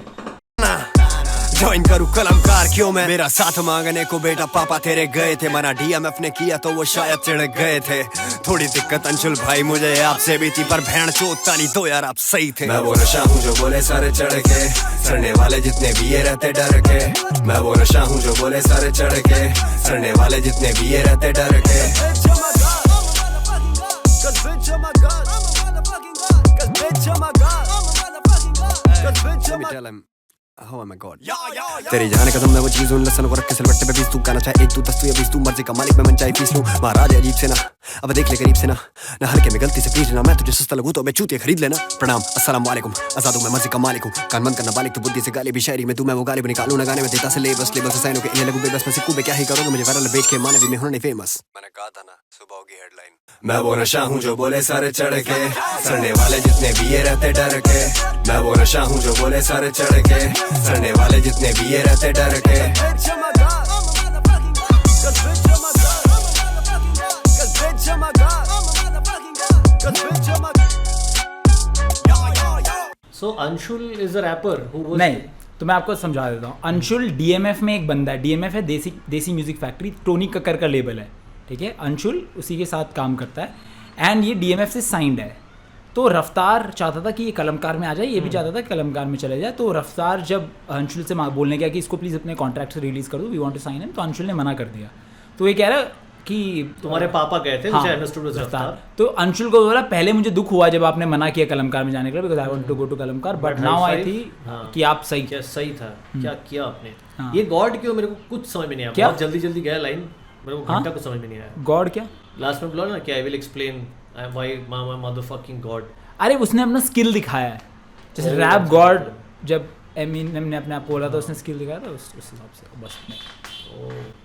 ज्वाइन करूं कलमकार क्यों मैं मेरा साथ मांगने को बेटा पापा तेरे गए थे मना डीएमएफ ने किया तो वो शायद चिढ़ गए थे थोड़ी दिक्कत अंशुल भाई मुझे आपसे भी थी पर भेड़ चोता नहीं तो यार आप सही थे मैं वो नशा हूँ जो बोले सारे चढ़ के सड़ने वाले जितने भी ये रहते डर के मैं वो नशा हूँ जो बोले सारे चढ़ के सड़ने वाले जितने भी ये रहते डर के Let me tell him. Oh my God. तेरी जाने कसम मैं वो चीज़ उन लसन को रख के सिलवट्टे पे 20 तू गाना चाहे 1 2 10 तू या 20 तू मर्जी का मालिक मैं मन चाहे फीस लूं महाराज अजीब से ना अब देख ले करीब से ना हल्के में गलती से प्लीज ना मैं तुझे सस्ता लगूं तो मैं चूतिया खरीद लेना प्रणाम अस्सलाम वालेकुम आजाद हूं मैं मर्जी का मालिक हूं कान बंद करना बालिक तो बुद्धि से गाली भी शायरी में तू मैं वो गाली भी निकालूं ना गाने में देता से लेबस साइनों के ये लगू बेबस में सिक्कू पे क्या ही करोगे मुझे वायरल बेच के मानवी में होना नहीं फेमस मैंने कहा था ना सुबह होगी हेडलाइन मैं वो नशा हूँ जो बोले सारे चढ़ के सड़ने वाले जितने भी ये रहते डर के मैं वो नशा हूँ जो बोले सारे चढ़ के सड़ने वाले जितने भी ये रहते डर के So Anshul is a rapper who was नहीं तो मैं आपको समझा देता हूँ अंशुल डीएमएफ में एक बंदा है डीएमएफ है देसी म्यूजिक फैक्ट्री टोनी कक्कर का लेबल है ठीक है अंशुल उसी के साथ काम करता है एंड ये डीएमएफ से साइंड है तो रफ्तार चाहता था कि ये कलमकार में आ जाए ये भी चाहता था कि कलमकार में चले जाए तो रफ्तार जब अंशुल से बोलने गया कि इसको प्लीज़ अपने कॉन्ट्रैक्ट से रिलीज़ कर दो we want to sign him तो अंशुल ने मना कर दिया तो ये कह रहा कि तुम्हारे पापा गए थे हाँ, which I understood was रफ्तार तो अंशुल को बोला पहले मुझे दुख हुआ जब आपने मना किया कलमकार में जाने के लिए because I want to go to Kalamkaar but now I थी कि आप सही क्या सही था क्या किया आपने ये गॉड क्यों मेरे को कुछ समझ में नहीं आया बहुत जल्दी जल्दी गया लाइन मेरे को घंटा कुछ समझ में नहीं आया गॉड क्या लास्ट में बोला ना कि I will explain why my motherfucking God अरे उसने अपना स्किल दिखाया है जैसे रैप गॉड जब एमिनेम ने अपने आप को बोला था उसने स्किल दिखाया था उस हिसाब से बस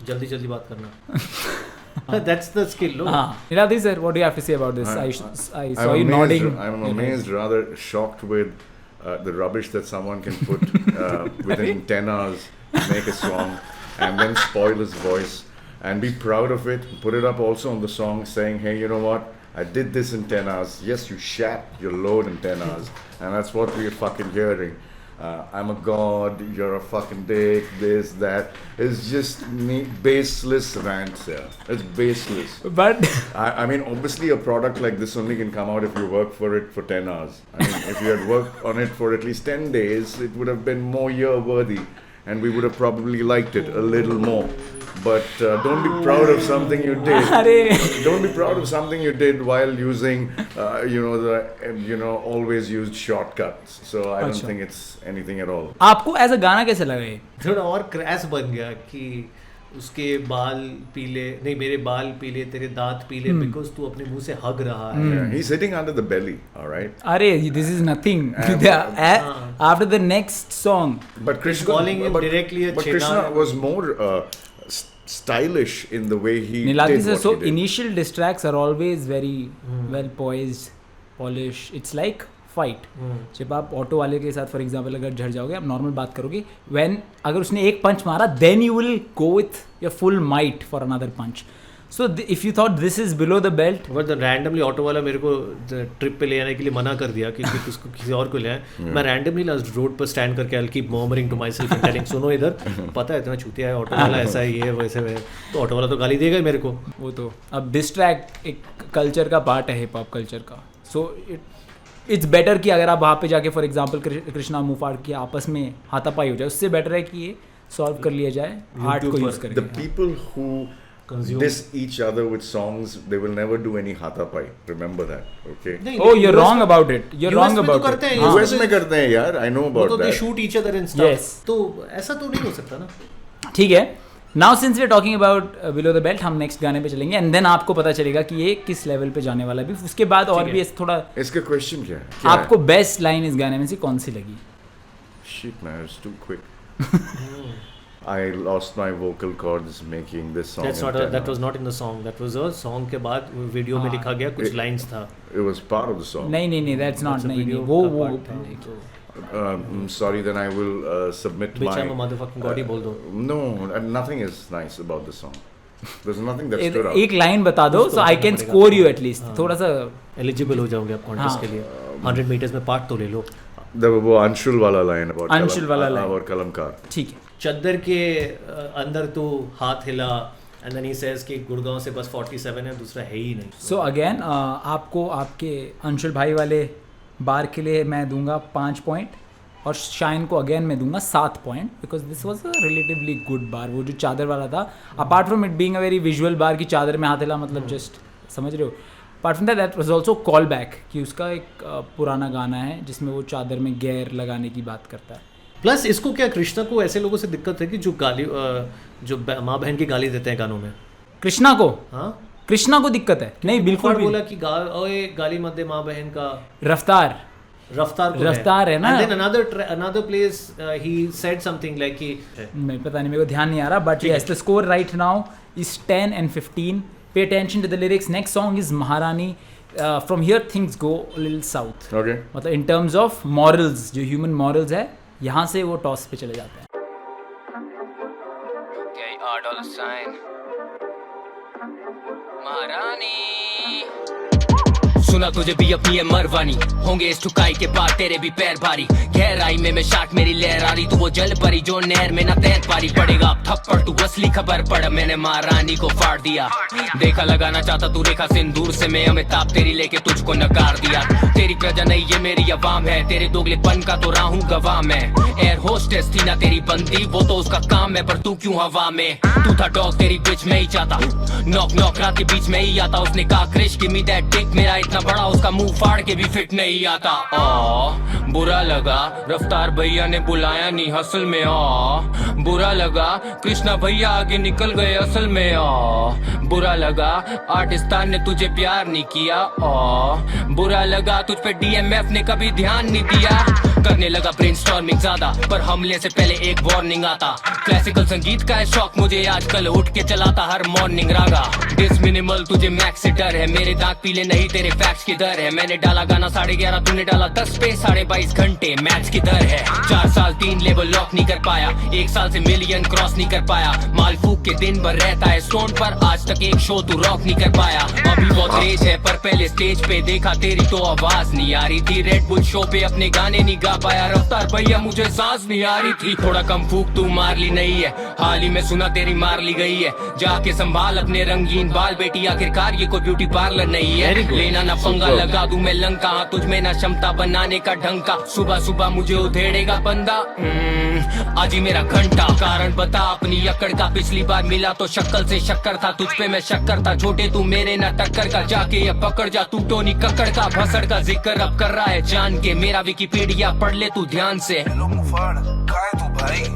जल्दी जल्दी बात करना that's the skill no Niradi sir what do you have to say about this I saw you nodding I'm amazed rather shocked with the rubbish that someone can put within 10 hours make a song and then spoil his voice and be proud of it put it up also on the song saying hey you know what I did this in 10 hours yes you shat your load in 10 hours and that's what we're fucking hearing I'm a god, you're a fucking dick, this, that. It's just baseless rants here. It's baseless. But I mean, obviously a product like this only can come out if you work for it for 10 hours. I mean, if you had worked on it for at least 10 days, it would have been more year-worthy. And we would have probably liked it a little more. But don't be proud of something you did. Don't be proud of something you did while using, always used shortcuts. So I don't think it's anything at all. आपको ऐसा गाना कैसे लगा ये? थोड़ा और crash बन गया कि उसके बाल पीले नहीं मेरे बाल पीले तेरे दांत पीले बिकॉज तू अपने मुंह से हग रहा है. Yeah, he's sitting under the belly, all right? अरे this is nothing. After the next song. But Krishna calling him directly a but Krishna was more stylish in the way he Nilati did sir, what so he did. initial diss tracks are always very well poised, polished. It's like fight. जब आप auto वाले के साथ for example अगर झड़ जाओगे आप normal बात करोगे when अगर उसने एक पंच मारा then you will go with your full might for another punch. So if you thought this is below the belt, but randomly auto वाला मेरे को ट्रिप पे ले आने के लिए मना कर दिया कि उसको किसी और को ले आए. मैं रैंडमली रोड पर स्टैंड करके I keep murmuring to myself and telling सुनो इधर पता है इतना चूतिया है ऑटो वाला ऐसा है ये वैसे है तो ऑटो वाला तो गाली देगा मेरे को. वो तो अब डिस ट्रैक एक कल्चर का पार्ट है हिप हॉप कल्चर का. सो इट्स बेटर कि अगर आप वहाँ पे जाके फॉर एग्जांपल कृष्णा मुफाड़ की आपस में हाथापाई हो जाए उससे बेटर है कि ये सॉल्व कर लिया जाए आर्ट को यूज करके. The people who diss each other with songs, they will never do any hatapai. Remember that, okay? Oh, you're wrong about it. You're wrong about it. US में करते हैं यार, I know about that. They shoot each other and stuff. Yes. तो ऐसा तो नहीं हो सकता ना. ठीक है. Now since we're talking about below the belt, हम next गाने पे चलेंगे and then आपको पता चलेगा कि ये किस लेवल पे जाने वाला है. भी उसके बाद और भी थोड़ा. इसका question क्या है? आपको बेस्ट लाइन इस गाने में से कौन सी लगी? Shit man, it's too quick. I lost my vocal cords making this song. That was not in the song. That was a song के बाद वीडियो में लिखा गया कुछ lines था. It was part of the song. नहीं, that's not. नहीं, वो sorry, then I will submit Which my. I'm a motherfucking god ही बोल दो. No, nothing is nice about the song. There's nothing that stood out. एक line बता दो, so I can score you at least. थोड़ा सा eligible हो जाओगे आप contest के लिए. 100 meters में part तो ले लो. वो अंशुल वाला लाइन अंशुल वाला line. और कलमकार. ठीक है. चद्दर के अंदर तो हाथ हिला एंड देन ही सेज कि गुड़गांव से बस 47 है, दूसरा है ही नहीं. सो अगेन आपको आपके अंशुल भाई वाले बार के लिए मैं दूंगा 5 पॉइंट और शाइन को अगेन मैं दूंगा 7 point because this was a relatively good bar. वो जो चादर वाला था, apart from it being a very visual bar की चादर में हाथ हिला, मतलब जस्ट समझ रहे हो. Apart from that was also call back कि उसका एक पुराना गाना है जिसमें वो चादर में गैर लगाने की बात करता है. प्लस इसको क्या कृष्णा को ऐसे लोगों से दिक्कत है कि जो गाली जो माँ बहन की गाली देते हैं गानों में. कृष्णा को, हाँ कृष्णा को दिक्कत है. नहीं बिल्कुल भी बोला कि ओए गाली मत दे माँ बहन का. रफ्तार है ना. And then another place he said something like कि मैं पता नहीं, मेरे को ध्यान नहीं आ रहा, but yes the score right now is 10 and 15. Pay attention to the lyrics. Next song is Maharani. From here things go a little south. Okay. मतलब in terms of morals, जो human morals है, यहाँ से वो toss पे चले जाते हैं. महारानी सुना तुझे भी अपनी है मरवानी, होंगे इस ठुकाई के बाद तेरे भी पैर भारी. गहराई में शार्क मेरी लहर आ रही, तू वो जल परी जो नहर में ना तैर पारी. पड़ेगा अब थप्पड़ तू असली खबर पड़, मैंने महारानी को फाड़ दिया. देखा लगाना चाहता तू रेखा सिंदूर से, मैं अमिताभ तेरी लेके तुझको नकार दिया. तेरी प्रजा नहीं ये मेरी अवाम है, तेरे दोगलेपन का तो राहू गवाह मैं. एयर होस्टेस थी ना तेरी बंदी, वो तो उसका काम है, पर तू क्यों हवा में. तू था डॉग तेरी बिच में ही चाहता, नॉक नॉक रात के बीच में ही आता. उसने कहा Krish give me that dick, मेरा इतना बड़ा उसका मुंह फाड़ के भी फिट नहीं आता. बुरा लगा रफ्तार भैया ने बुलाया नहीं हसल में. बुरा लगा कृष्णा भैया आगे निकल गए असल में. बुरा लगा आर्टिस्तान ने तुझे प्यार नहीं किया. बुरा लगा तुझ पे DMF ने कभी ध्यान नहीं दिया. करने लगा ब्रेनस्टॉर्मिंग ज्यादा, पर हमले से पहले एक वार्निंग आता. क्लासिकल संगीत का है शौक मुझे आजकल, उठ के चलाता हर मॉर्निंग रागा. डिस मिनिमल तुझे मैक्स से डर है, मेरे दांत पीले नहीं तेरे फैक्ट्स की दर है. मैंने डाला गाना 11:30, तूने डाला 10 पे 22.5 घंटे मैच की दर है. 4 साल 3 लेवल लॉक नहीं कर पाया, 1 साल से मिलियन क्रॉस नहीं कर पाया. माल फूक के दिन भर रहता है स्टोन पर, आज तक एक शो तू रॉक नहीं कर पाया. अभी बहुत रेज है पर पहले स्टेज पे देखा तेरी तो आवाज नहीं आ रही थी. रेड बुल शो पे अपने गाने नहीं गा पाया. रफ्तार भैया मुझे सांस नहीं आ रही थी. थोड़ा कम फूक तू मार ली नहीं है, हाल ही में सुना तेरी मार ली गई है. जाके संभाल अपने रंगीन बाल बेटी, आखिरकार ये कोई ब्यूटी पार्लर नहीं है. लेना ना पंगा लगा दूं मैं लंका, तुझ में ना क्षमता बनाने का ढंग का. सुबह सुबह मुझे उधेड़ेगा बंदा, आज ही मेरा घंटा. कारण बता अपनी अकड़ का, पिछली बार मिला तो शक्ल से शक्कर था, तुझ पे मैं शक्कर था. छोटे तू मेरे ना टक्कर का, जाके ये पकड़ जा तू टोनी कक्कड़ का. भसड़ का जिक्र अब कर रहा है जान के, मेरा विकिपीडिया पढ़ ले तू ध्यान से.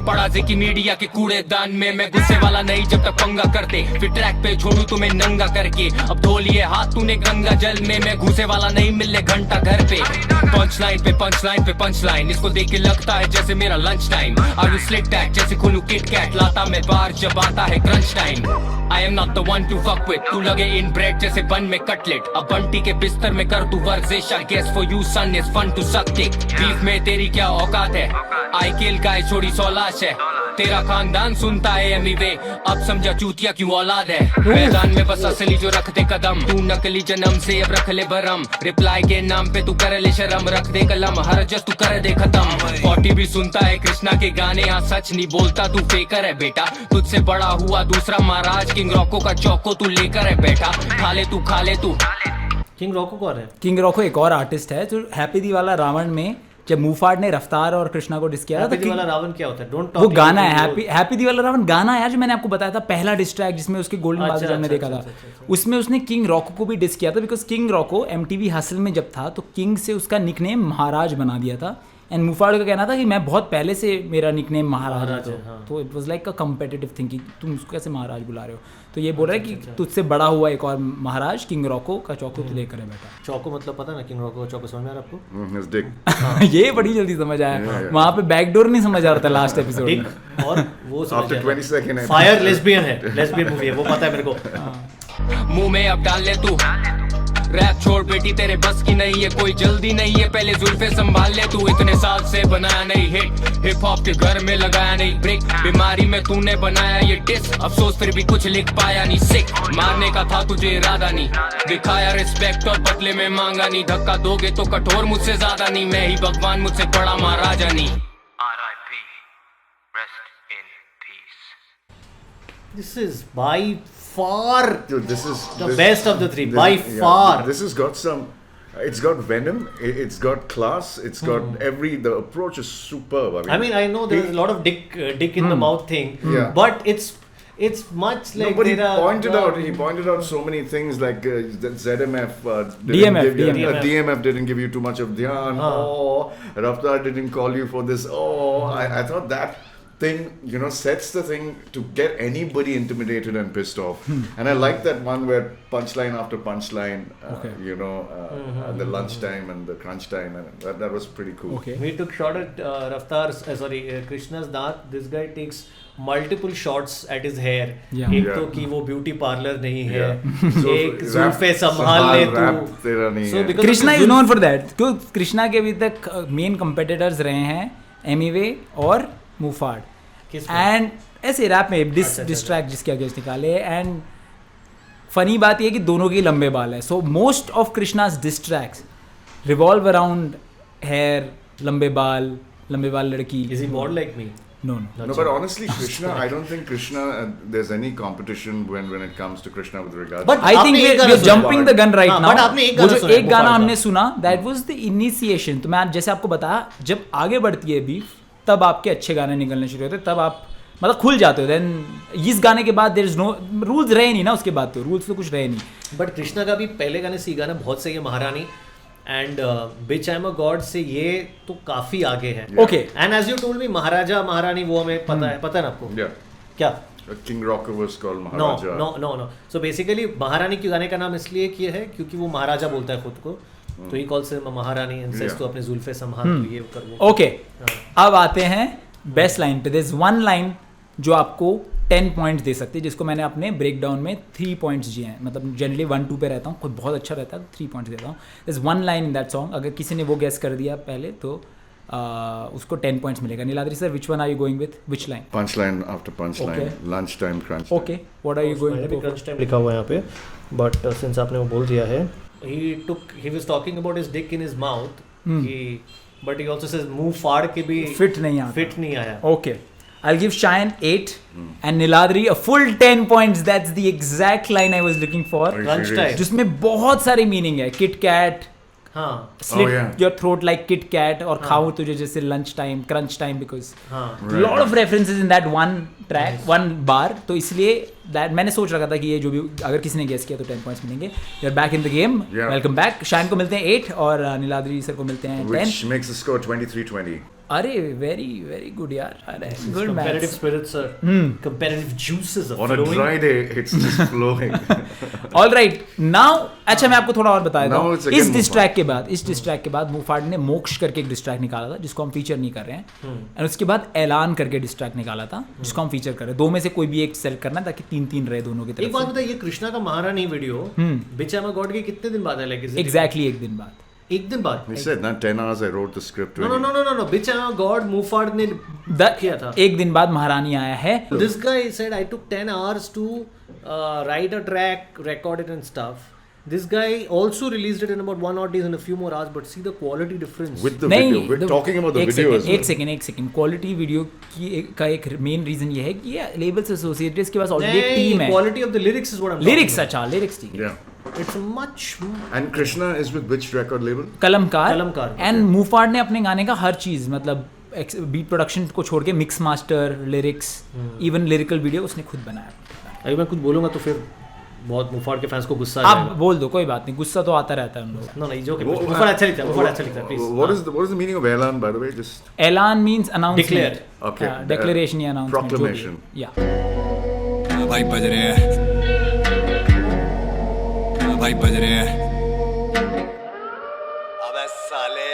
पड़ा जिकी मीडिया के कूड़ेदान में, मैं गुस्से वाला नहीं जब तक पंगा करते. फिर ट्रैक पे छोड़ू तुम्हें नंगा करके, अब धो लिए हाथ तूने गंगा जल में. मैं घुसे वाला नहीं मिलने घंटा घर पे. पंच लाइन पे पंच लाइन पे पंच लाइन, इसको देख के लगता है जैसे मेरा lunch time. Are you slick टैक जैसे खुलू किट कैट, लाता मैं बार जब आता है crunch time. I am not the one two fuck with, तू लगे इन ब्रेड जैसे बन में कटलेट. अब बंटी के बिस्तर में कर तू वर्जिश, I guess for you son is fun to suck dick. Beef में तेरी क्या औकात है, आई किल गाय छोड़ी 100 लाश है. तेरा खानदान सुनता है एमीवे, अब समझा चूतिया क्यों औलाद है. मैदान में बस असली जो रखते कदम, तू नकली जन्म से अब रख ले भरम. रिप्लाई के नाम पे तू कर ले शर्म, रख दे कलम हर जस तू कर दे खत्म. 40 भी सुनता है कृष्णा के गाने, यहाँ सच नहीं बोलता तू फेकर है बेटा. तुझसे बड़ा हुआ दूसरा महाराज, किंग रॉको का चौको तू लेकर है बैठा. खा ले तू खा ले तू. किंग रॉको कौन है? किंग रॉको एक और आर्टिस्ट है जो हैप्पी दिवाला रावण में जब मुफाड ने रफ्तार और कृष्णा को डिस किया था. दिवाला रावण क्या होता है? Don't talk. वो गाना है हैप्पी दिवाला रावण गाना है यार, जो मैंने आपको बताया था पहला डिस ट्रैक जिसमें उसके गोल्डन बादशाह में देखा था. उसमें उसने किंग रॉको को भी डिस किया था, because king Roku MTV hustle में जब था तो किंग से उसका निकनेम महाराज बना दिया था. एंड मुफाड का कहना था कि मैं बहुत पहले से मेरा निकनेम महाराज है. तो it was like a competitive thing कि तुम उसको कैसे महाराज बुला रहे हो. तो ये बोल रहा है कि तुझसे बड़ा हुआ एक और महाराज किंग रॉको का चौको तू लेकर है बेटा. चौको मतलब पता ना, किंग रॉको का चौको समझ में आ रहा है आपको? ये बड़ी जल्दी समझ आया. वहाँ पे बैकडोर नहीं समझ आ रहा था लास्ट एपिसोड में. और वो After 20 seconds फायर लेस्बियन है, लेस्बियन मूवी है वो पता है मेरे को. मुंह में अब डाल ले तू, रैप छोड़ बेटी तेरे बस की नहीं है, कोई जल्दी नहीं है, पहले जुल्फे संभाल ले तू, इतने साल से बनाया नहीं हिट, हिप हॉप के घर में लगाया नहीं ब्रेक, बीमारी में तूने बनाया ये डिस, अफसोस फिर भी कुछ लिख पाया नहीं, सिक मारने का था तुझे इरादा नहीं, दिखाया रिस्पेक्ट और बदले में मांगा नहीं, धक्का दोगे तो कठोर मुझसे ज्यादा नहीं, मैं ही भगवान मुझसे बड़ा महाराजा नहीं। R.I.P. Rest in peace. This is by far Dude, this is the this- best of the three, this- by yeah, far. This has got some. It's got venom. It's got class. It's got the approach is superb. I mean, I know there's a lot of dick in the mouth thing, Yeah. but it's much like No, but he there are- pointed out so many things like that ZMF DMF, DMF didn't give you too much of dhyan. Oh, Raftar didn't call you for this. Oh, I thought that thing, sets the thing to get anybody intimidated and pissed off. And I like that one where punchline after punchline, the lunchtime and the crunch time, and that was pretty cool. Okay. We took shot at Krishna's daant. This guy takes multiple shots at his hair. Yeah. एक Yeah. तो कि वो beauty parlour नहीं है, Yeah. So, एक rap- जुल्फे संभाल ले rap तू. तेरा नहीं So है. because Krishna of is the known for that, क्योंकि कृष्णा के अभी तक मेन कंपेटिटर्स रहे हैं एमीवे और मूफार्ड, किसमें? एंड ऐसे रैप में अच्छा। डिस्ट्रैक्ट जिसके अगेंस्ट निकाले, एंड फनी बात ये है कि दोनों के लंबे बाल है, so most of Krishna's distracts revolve around hair, लंबे बाल लड़की. Is he bald like me? No. No, but honestly, Krishna, I don't think Krishna, there's any competition when it comes to Krishna with regards. But I think आपने एक we गाना are सुना. jumping the gun right हाँ, now. but आपने एक वो गाना जो सुना है, एक गाना मुफाड़ का. हमने सुना, that was the initiation. तो मैं आज जैसे आपको बताया, जब आगे बढ़ती है बीफ, तब आपके अच्छे गाने निकलने शुरू होते, तब आप मतलब खुल जाते हो. देन इस गाने के बाद there is no रूल्स रहे नहीं ना, उसके बाद तो रूल्स तो कुछ रहे नहीं. बट कृष्णा का भी पहले गाने से गाना बहुत सही है, Maharani and bitch I am a god से ये तो काफी आगे है. Okay. And as you told me Maharaja Maharani वो हमें पता है ना आपको? Yeah. क्या? King Rocker was called no Maharaja. No so basically Maharani के गाने का नाम इसलिए किया है क्योंकि वो महाराजा बोलता है खुद को, तो ही कॉल से महारानी एंड सेज तो अपने जुल्फे संभाल तो ये कर वो. ओके, अब आते हैं बेस्ट लाइन पे. दिस वन लाइन जो आपको 10 पॉइंट्स दे सकती है, जिसको मैंने अपने ब्रेक डाउन में 3 पॉइंट्स दिए हैं. मतलब जनरली 1-2 पे रहता हूँ, कोई बहुत अच्छा रहता है 3 पॉइंट्स देता हूँ. This one line in that song, अगर किसी ने वो गेस कर दिया पहले तो उसको 10 पॉइंट्स मिलेगा. Niladri sir, which one are you going with, which line? Punchline after punchline, Okay. lunchtime crunch. Okay, what are you मैंने भी गोइंग? क्रंच टाइम लिखा हुआ है यहाँ पे, बट सिंस आपने वो बोल दिया है, he was talking about his dick in his mouth, but he also says मुंह फाड़ के भी फिट नहीं आता. फिट नहीं आया. Okay. I'll give Shayan 8 and Niladri a full 10 points. That's the exact line I was looking for. Are you Crunch serious? time. जिसमें बहुत सारे मीनिंग है. Kit Kat, हाँ slit yeah. your throat like Kit Kat, और खाऊं तुझे जैसे lunch time, crunch time, because हाँ lot of references in that one track, one bar. तो इसलिए that मैंने सोच रखा था कि ये जो भी अगर किसी ने गेस किया तो 10 points मिलेंगे. You're back in the game. Yeah. Welcome back. Shayan को मिलते हैं 8 और नीलाद्री सर को मिलते हैं 10. Which makes the score 23-20. अरे वेरी गुड यार. अरे good competitive match. spirits sir, competitive juices are On a flowing. dry day, it's just flowing. All right now. अच्छा, मैं आपको थोड़ा और बता देता Now हूँ. it's again इस डिस्ट्रैक्ट के बाद मूफार्ड ने मोक्ष करके एक डिस्ट्रैक्ट निकाला था, जिसको हम फीचर नहीं कर रहे हैं, एंड उसके बाद ऐलान करके डिस्ट्रैक्ट निकाला था, जिसको हम फीचर कर रहे हैं. दो में से कोई भी एक सेलेक्ट करना है ताकि 3-3 रहे दोनों की एक बात तरफ. बताइए, कृष्णा का Maharani video bitch I am a god के कितने दिन बाद है? लाइक एग्जैक्टली एक दिन बाद. एक दिन बाद? He said, "Not 10 hours. I wrote the script." No. Bitch I am a god Muhfaad ने किया था. एक दिन बाद महारानी आया है. This guy said I took 10 hours to write a track, record it and stuff. This guy also released it in about 1 odd days and a few more hours, but see the quality difference. With the नहीं, video, we're talking about the एक video as second, well. एक second. Quality video का एक main reason ये है कि ये label से एसोसिएटेड, इसके पास ऑलरेडी एक टीम है. Quality of the lyrics is what I'm lyrics, talking अच्छा लिरिक्स ठीक है. Yeah. about. It's much And Krishna is with which record label? Kalamkaar. And Muhfaad ने अपने गाने का हर चीज, मतलब बीट प्रोडक्शन को छोड़ के mix master, lyrics, even lyrical video उसने खुद बनाया. अगर मैं कुछ बोलूंगा तो फिर बहुत मुफार्ड के फैंस को गुस्सा आ आप जाएगा. बोल दो, कोई बात नहीं, गुस्सा तो आता रहता है हम लोग. No, जो वो- मुफार्ड अच्छा लिखता है, मुफार्ड अच्छा लिखता है, please. What is the meaning of Elan, by the way? Just ऐलान means announcement. Declare. Okay. Declaration या अनाउंसमेंट. Proclamation. या भाई बज रहे हैं, भाई बज रहे हैं. अबे साले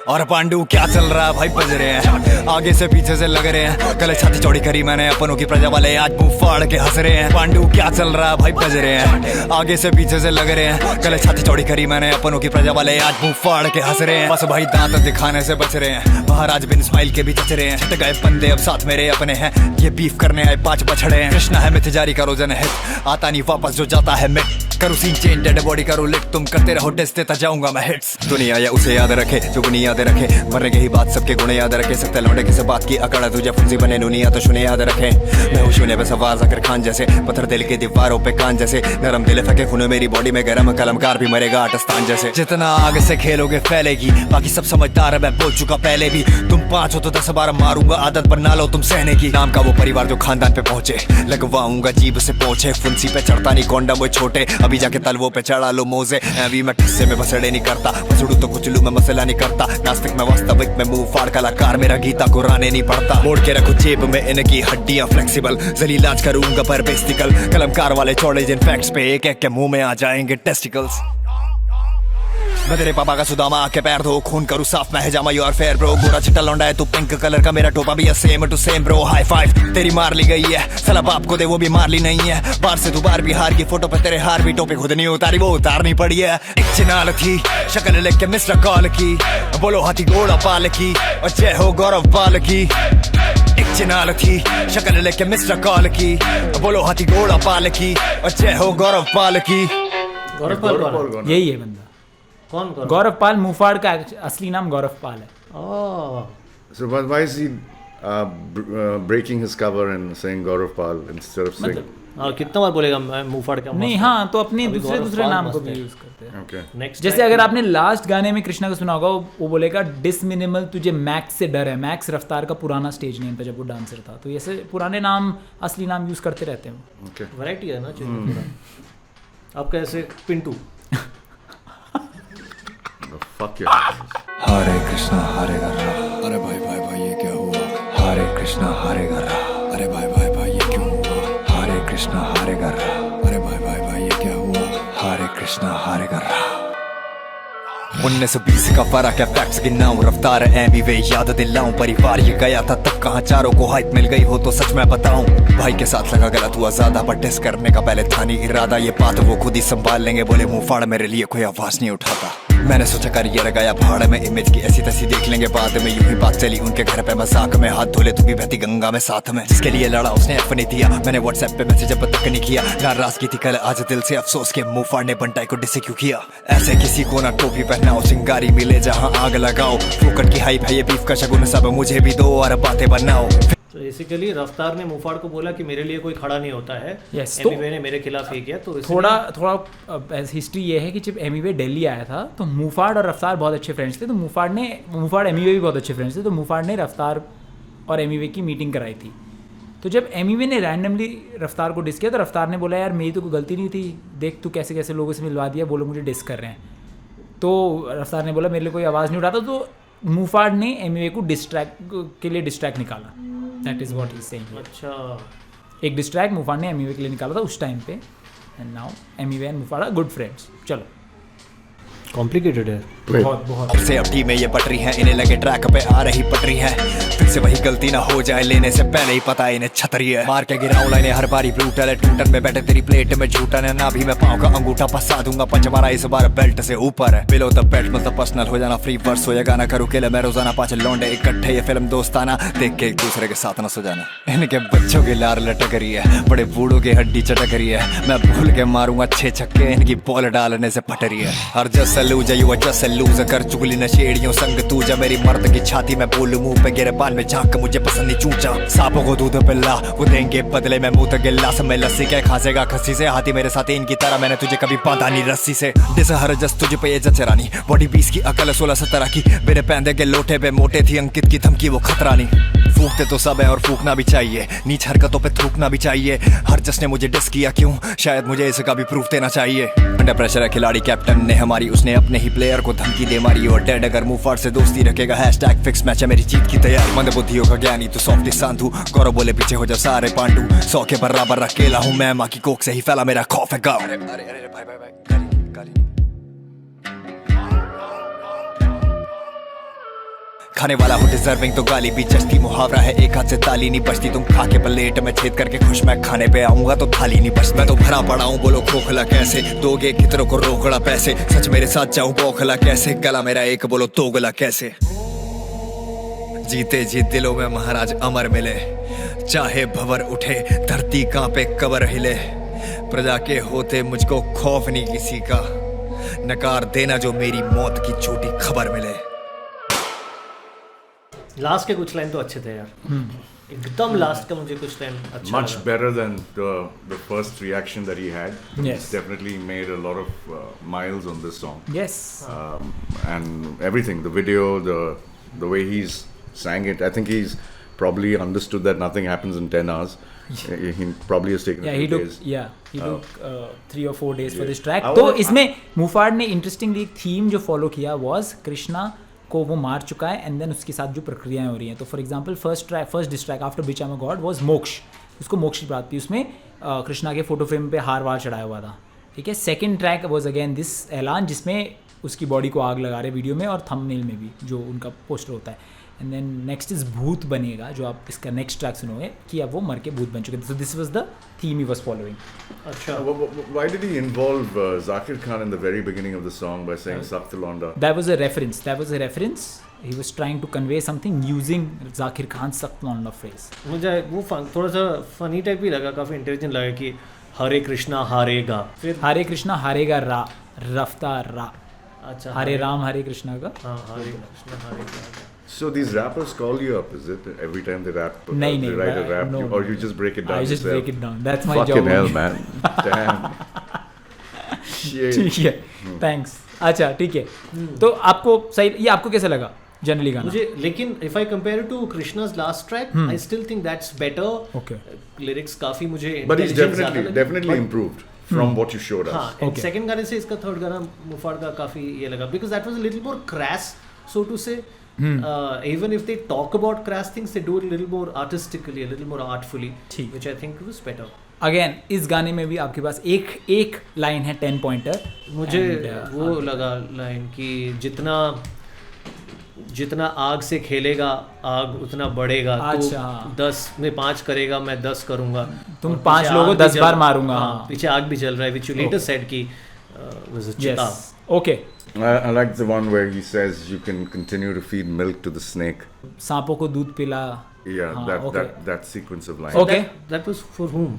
और पांडु क्या चल रहा है भाई, बज रहे हैं आगे से पीछे से लग रहे हैं, गले छाती चौड़ी करी मैंने अपनों की प्रजा वाले आज मुंह फाड़ के हंस रहे हैं। पांडु क्या चल रहा है भाई, बज रहे हैं आगे से पीछे से लग रहे हैं, गले छाती चौड़ी करी मैंने अपनों की प्रजा वाले आज मुंह फाड़ के हंस रहे हैं। बस भाई दांत दिखाने से बच रहे हैं, महाराज बिन स्माइल के भी चच रहे हैं। छट गए बंदे अब साथ मेरे अपने हैं, ये बीफ करने आए 5 बछड़े हैं। कृष्णा है मिथ जारी करो जन हिट, आता नहीं वापस जो जाता है मिट, करूँ सीन चेंज डेड बॉडी करो लिट, तुम करते रहो डिस देता जाऊंगा मैं हिट्स। दुनिया या उसे याद रखे जो बुनियाद रखे, मरने की ही बात सबके गुण याद रखे, सकते लौटे किसे बात की अकड़ तुझे फुंसी बने दुनिया तो सुने याद रखे। मैं हूँ शून्य पे सवार जाकर खान जैसे, पत्थर दिल की दीवारों पे कान जैसे, नरम दिल फेंके खून मेरी बॉडी में गरम, कलमकार भी मरेगा आटस्तान जैसे। जितना आगे से खेलोगे फैलेगी, बाकी सब समझदार है मैं बोल चुका पहले भी, तुम 5 हो तो 10 बार मारूंगा, आदत बना लो तुम सहने की। नाम का वो परिवार जो खानदान पे पहुंचे, लगवाऊंगा जीभ से पहुंचे, फुंसी पे चढ़ता नहीं कोंडम वो छोटे, अभी जाके तलवों पे चढ़ा लो मोजे। एवी मैं किस्से में बसड़े नहीं करता, बसड़ू तो कुछ लू मैं मसला नहीं करता, नास्तिक में वास्तविक में मुंह फाड़ कलाकार, मेरा गीता कुराने नहीं पढ़ता। मोड़ के रखो जेब में इनकी हड्डियां फ्लेक्सिबल, जलील आज करूंगा पर बेस्टिकल, कलमकार वाले चौड़े जिन फैक्ट्स पे एक एक के मुंह में आ जाएंगे टेस्टिकल्स। मैं तेरे पापा का सुदामा आके पैर धो, खून करूँ साफ मैं है जामा यू आर फेयर ब्रो, गोरा चिट्टा लौंडा है तू पिंक कलर का, मेरा टोपा भी है same to same bro, high five तेरी मार ली गई है, साला बाप को दे वो भी मार ली नहीं है, बाहर से तू बार बिहार की फोटो पे तेरे हार भी टोपी खुद नहीं उतारी वो उतारनी पड़ी है। एक चिनाल थी शक्ल लेके मिस्टर कॉल की, बोलो हाथी घोड़ा पाल की, और जय हो गौरव पाल की। एक चिनाल थी शक्ल लेके मिस्टर कॉल की, बोलो हाथी घोड़ा पाल की, और जय हो गौरव पाल की। गौरव पाल कौन? यही है बंदा, कौन गौरव पाल मुफाड़ का असली नाम गौरव पाल है। So why is he breaking his cover and saying Gaurav Pal instead of saying? कितना बार बोलेगा मैं मुफाड़ का? नहीं हाँ, तो अपने दूसरे नाम को भी यूज करते हैं। Okay. नेक्स्ट जैसे अगर आपने लास्ट गाने में कृष्णा को सुना होगा, वो बोलेगा डिस मिनिमल तुझे मैक्स से डर है, मैक्स रफ्तार का पुराना स्टेज नेम था जब वो डांसर था, तो ऐसे पुराने नाम असली नाम यूज करते रहते हैं। Okay. वैरायटी है ना चीज़। आपका ऐसे पिंटू Fuck you. हरे कृष्णा हरे गरा, अरे भाई भाई भाई ये क्या हुआ, हरे कृष्णा हरे गरा, अरे भाई भाई भाई ये क्यों हुआ, हरे कृष्णा हरे गरा, अरे भाई भाई भाई ये क्या हुआ, हरे कृष्णा हरे गरा। 1920 का फर्क है फैक्ट्स गिनाऊं, रफ्तार एमी वे याद दिलाऊं, परिवार ये गया था तब कहाँ चारों को हाइप मिल गई हो तो सच मैं बताऊं, भाई के साथ लगा गलत हुआ ज्यादा, बट टेस्ट करने का पहले था नहीं इरादा, ये बात वो खुद ही संभाल लेंगे, बोले मुंह फाड़ मेरे लिए कोई आवाज नहीं उठाता। मैंने सोचा करियर गया भाड़ में, इमेज की ऐसी तैसी देख लेंगे बाद में, यूं ही बात चली उनके घर पे मजाक में, हाथ धोले तू भी बहती गंगा में साथ में, जिसके लिए लड़ा उसने एफ नहीं दिया, मैंने व्हाट्सएप पे मैसेज अब तक नहीं किया, नाराज की थी कल आज दिल से अफसोस के, मुंह फाड़ने बंटाई को डिसे क्यों किया, ऐसे किसी को ना टोपी पहनाओ, चिंगारी मिले जहाँ आग लगाओ, फूकट की हाइप है ये बीफ का शगुन, सब मुझे भी दो और बातें बनाओ। तो बेसिकली रफ्तार ने मुफाड़ को बोला कि मेरे लिए कोई खड़ा नहीं होता है, तो एमीवे ने मेरे खिलाफ ये किया, तो थोड़ा हिस्ट्री ये है कि जब एमीवे दिल्ली आया था तो मुफाड़ और रफ्तार बहुत अच्छे फ्रेंड्स थे, तो मुफाड़ एमीवे भी बहुत अच्छे फ्रेंड्स थे, तो मुफाड़ ने रफ्तार और एमीवे की मीटिंग कराई थी। तो जब एमीवे ने रैंडमली रफ्तार को डिस किया तो रफ्तार ने बोला यार मेरी तो कोई गलती नहीं थी, देख तू कैसे कैसे लोगों से मिलवा दिया, बोलो मुझे डिस कर रहे हैं। तो रफ्तार ने बोला मेरे लिए कोई आवाज़ नहीं उठाता, तो मुफाड़ ने एमीवे को डिस्ट्रैक्ट निकाला। That is what he is saying. अच्छा, एक डिस्ट्रैक्ट मुफाड़ ने एमीवे के लिए निकाला था उस टाइम पे, and now Emiway and Muhfaad are good friends. चलो कॉम्प्लिकेटेड है बहुत से अब टीमें ये पटरी हैं, इन्हें लगे ट्रैक पे आ रही पटरी है, फिर से वही गलती ना हो जाए, लेने से पहले ही पता इन्हें छतरी है, मार के गिराऊं लाइने हर बारी ब्रूटल है, टूटन में बैठे तेरी प्लेट में झूठन है, ना भी मैं पाँव का अंगूठा फंसा दूंगा, पंच मारा इस बार बेल्ट से ऊपर है, बिलो द बेल्ट मतलब पर्सनल हो जाना, फ्री वर्स हो या गाना करूँ केले मैं रोजाना, 5 लौंडे इकट्ठे ये फिल्म दोस्ताना, देख के एक दूसरे के साथ ना सो जाना, इनके बच्चों की लार लटक रही है, बड़े बूढ़ों की हड्डी चटक रही है, मैं भूल के मारूंगा 6 छक्के, इनकी बॉल डालने से फट रही है, हर जस लूज यू जस लूज कर चुगली नशेड़ियों संग तू जा, मेरी मर्द की छाती में बोलूं मुंह पे गिरे पान में झांक, मुझे पसंद नहीं चूचा, सांपों को दूध पिला वो देंगे बदले में मुंह तक गिलास में लस्सी, क्या खासेगा खस्सी से, हाथी मेरे साथ इनकी तरह, मैंने तुझे कभी बांधा नहीं रस्सी से, दिस हर जस तुझे पे ये जचरानी, बॉडी 20 की अकल 16-17 की, मेरे पैंदे के लोटे पे मोटे थी अंकित की धमकी वो खतरा नहीं, फूकते तो सब है और फूकना भी चाहिए, नीच हरकतों पे थूकना भी चाहिए, हर जस ने मुझे डिस किया क्यों, शायद मुझे इसका भी प्रूफ देना चाहिए, अंडर प्रेशर है खिलाड़ी कैप्टन ने हमारी, उसने अपने ही प्लेयर को धमकी दे मारी और डेड, अगर मुफाड़ से दोस्ती रखेगा हैशटैग फिक्स मैच है मेरी जीत की तैयारी, मंद बुद्धियों का ज्ञानी तू सॉफ्ट सांधु, गौरव बोले पीछे हो जा सारे पांडु, 100 के बराबर अकेला हूँ मैं, माँ की कोख से ही फैला मेरा खौफ है गाँव। अरे अरे अरे भाई भाई भाई खाने वाला हो डिजर्विंग तो गाली भी जस्ती मुहावरा है एक हाथ से ताली नहीं बचती तुम खा के प्लेट में छेद करके खुश मैं खाने पे आऊंगा तो थाली नहीं बचती मैं तो भरा पड़ा हूँ बोलो खोखला कैसे दोगे कितनों को रोकड़ा पैसे सच मेरे साथ जाऊं बौखला कैसे गला मेरा एक बोलो तोगला कैसे जीते जी दिलों में महाराज अमर मिले चाहे भंवर उठे धरती कांपे कबर हिले प्रजा के होते मुझको खौफ नहीं किसी का नकार देना जो मेरी मौत की छोटी खबर मिले। लास्ट के कुछ लाइन तो अच्छे थे यार, एकदम लास्ट का मुझे कुछ लाइन अच्छा Much लगा। better than the first reaction that he had. Yes. He's definitely made a lot of miles on this song. Yes. And everything, the video, the way he's sang it, I think he's probably understood that nothing happens in 10 hours. He probably has taken a he few took days. 3 or 4 days for Yeah. this track. I तो wanna- इसमें मुफाड ने interestingly एक theme जो follow किया was Krishna को वो मार चुका है एंड देन उसके साथ जो प्रक्रियाएं हो रही हैं, तो for example first diss track after bitch I am a god was मोक्ष, उसको मोक्ष की बात थी, उसमें कृष्णा के फोटो फ्रेम पे हार वार चढ़ाया हुआ था, ठीक है। Second track was again this ऐलान जिसमें उसकी बॉडी को आग लगा रहे वीडियो में और थंबनेल में भी जो उनका पोस्टर होता है, एंड देन नेक्स्ट इज भूत बनेगा जो आप इसका नेक्स्ट ट्रैक सुनोगे कि अब वो मर के भूत बन चुके थे। So this was the theme he was following. अच्छा, Why did he involve Zakir Khan in the very beginning of the song by saying Saktalonda? That was a reference. He was trying to convey something using Zakir Khan's Saktalonda phrase. मुझे वो थोड़ा सा funny type भी लगा, काफी intelligent लगा कि हरे कृष्णा हारेगा, फिर हरे कृष्णा हारेगा रा, रफ्तार रा, अच्छा हरे राम हरे कृष्णा का। हाँ हरे कृष्णा हारेगा। So these rappers call you up, is it? Every time they rap, नहीं, they नहीं, write a मैं- rap, no, or no. you just break it down I just yourself? break it down. That's my Fucking job. hell, man. Damn. Shit. ठीक है, thanks. अच्छा ठीक है, तो आपको सही, ये आपको कैसा लगा जनरली गाना? मुझे लेकिन if I compare to Krishna's last track I still think that's better. Okay. Lyrics काफी मुझे But he's intelligent ज्यादा लगे। definitely But- improved from what you showed us. हाँ, and Okay. second गाने से इसका थर्ड गाना मुफाड़ का काफी ये लगा, because that was a little more crass, so to say. Even if they talk about crass things, they do it a little more artistically, a little more artfully, ठीक। which I think was better. Again इस गाने में भी आपके पास एक line है 10 pointer. मुझे वो लगा लाइन कि जितना आग से खेलेगा आग उतना बढ़ेगा, अच्छा, तो हाँ। 10 में 5 करेगा, मैं 10 करूंगा, तुम और 5 पीछे लोगों आग को भी 10 बार मारूंगा। हाँ, पीछे आग भी जल रहा है, which you later said कि was a चिता। Yes, okay. I like the one where he says you can continue to feed milk to the snake. सांपों को दूध पिला। Yeah, हाँ, okay. that sequence of lines. Okay. That was for whom?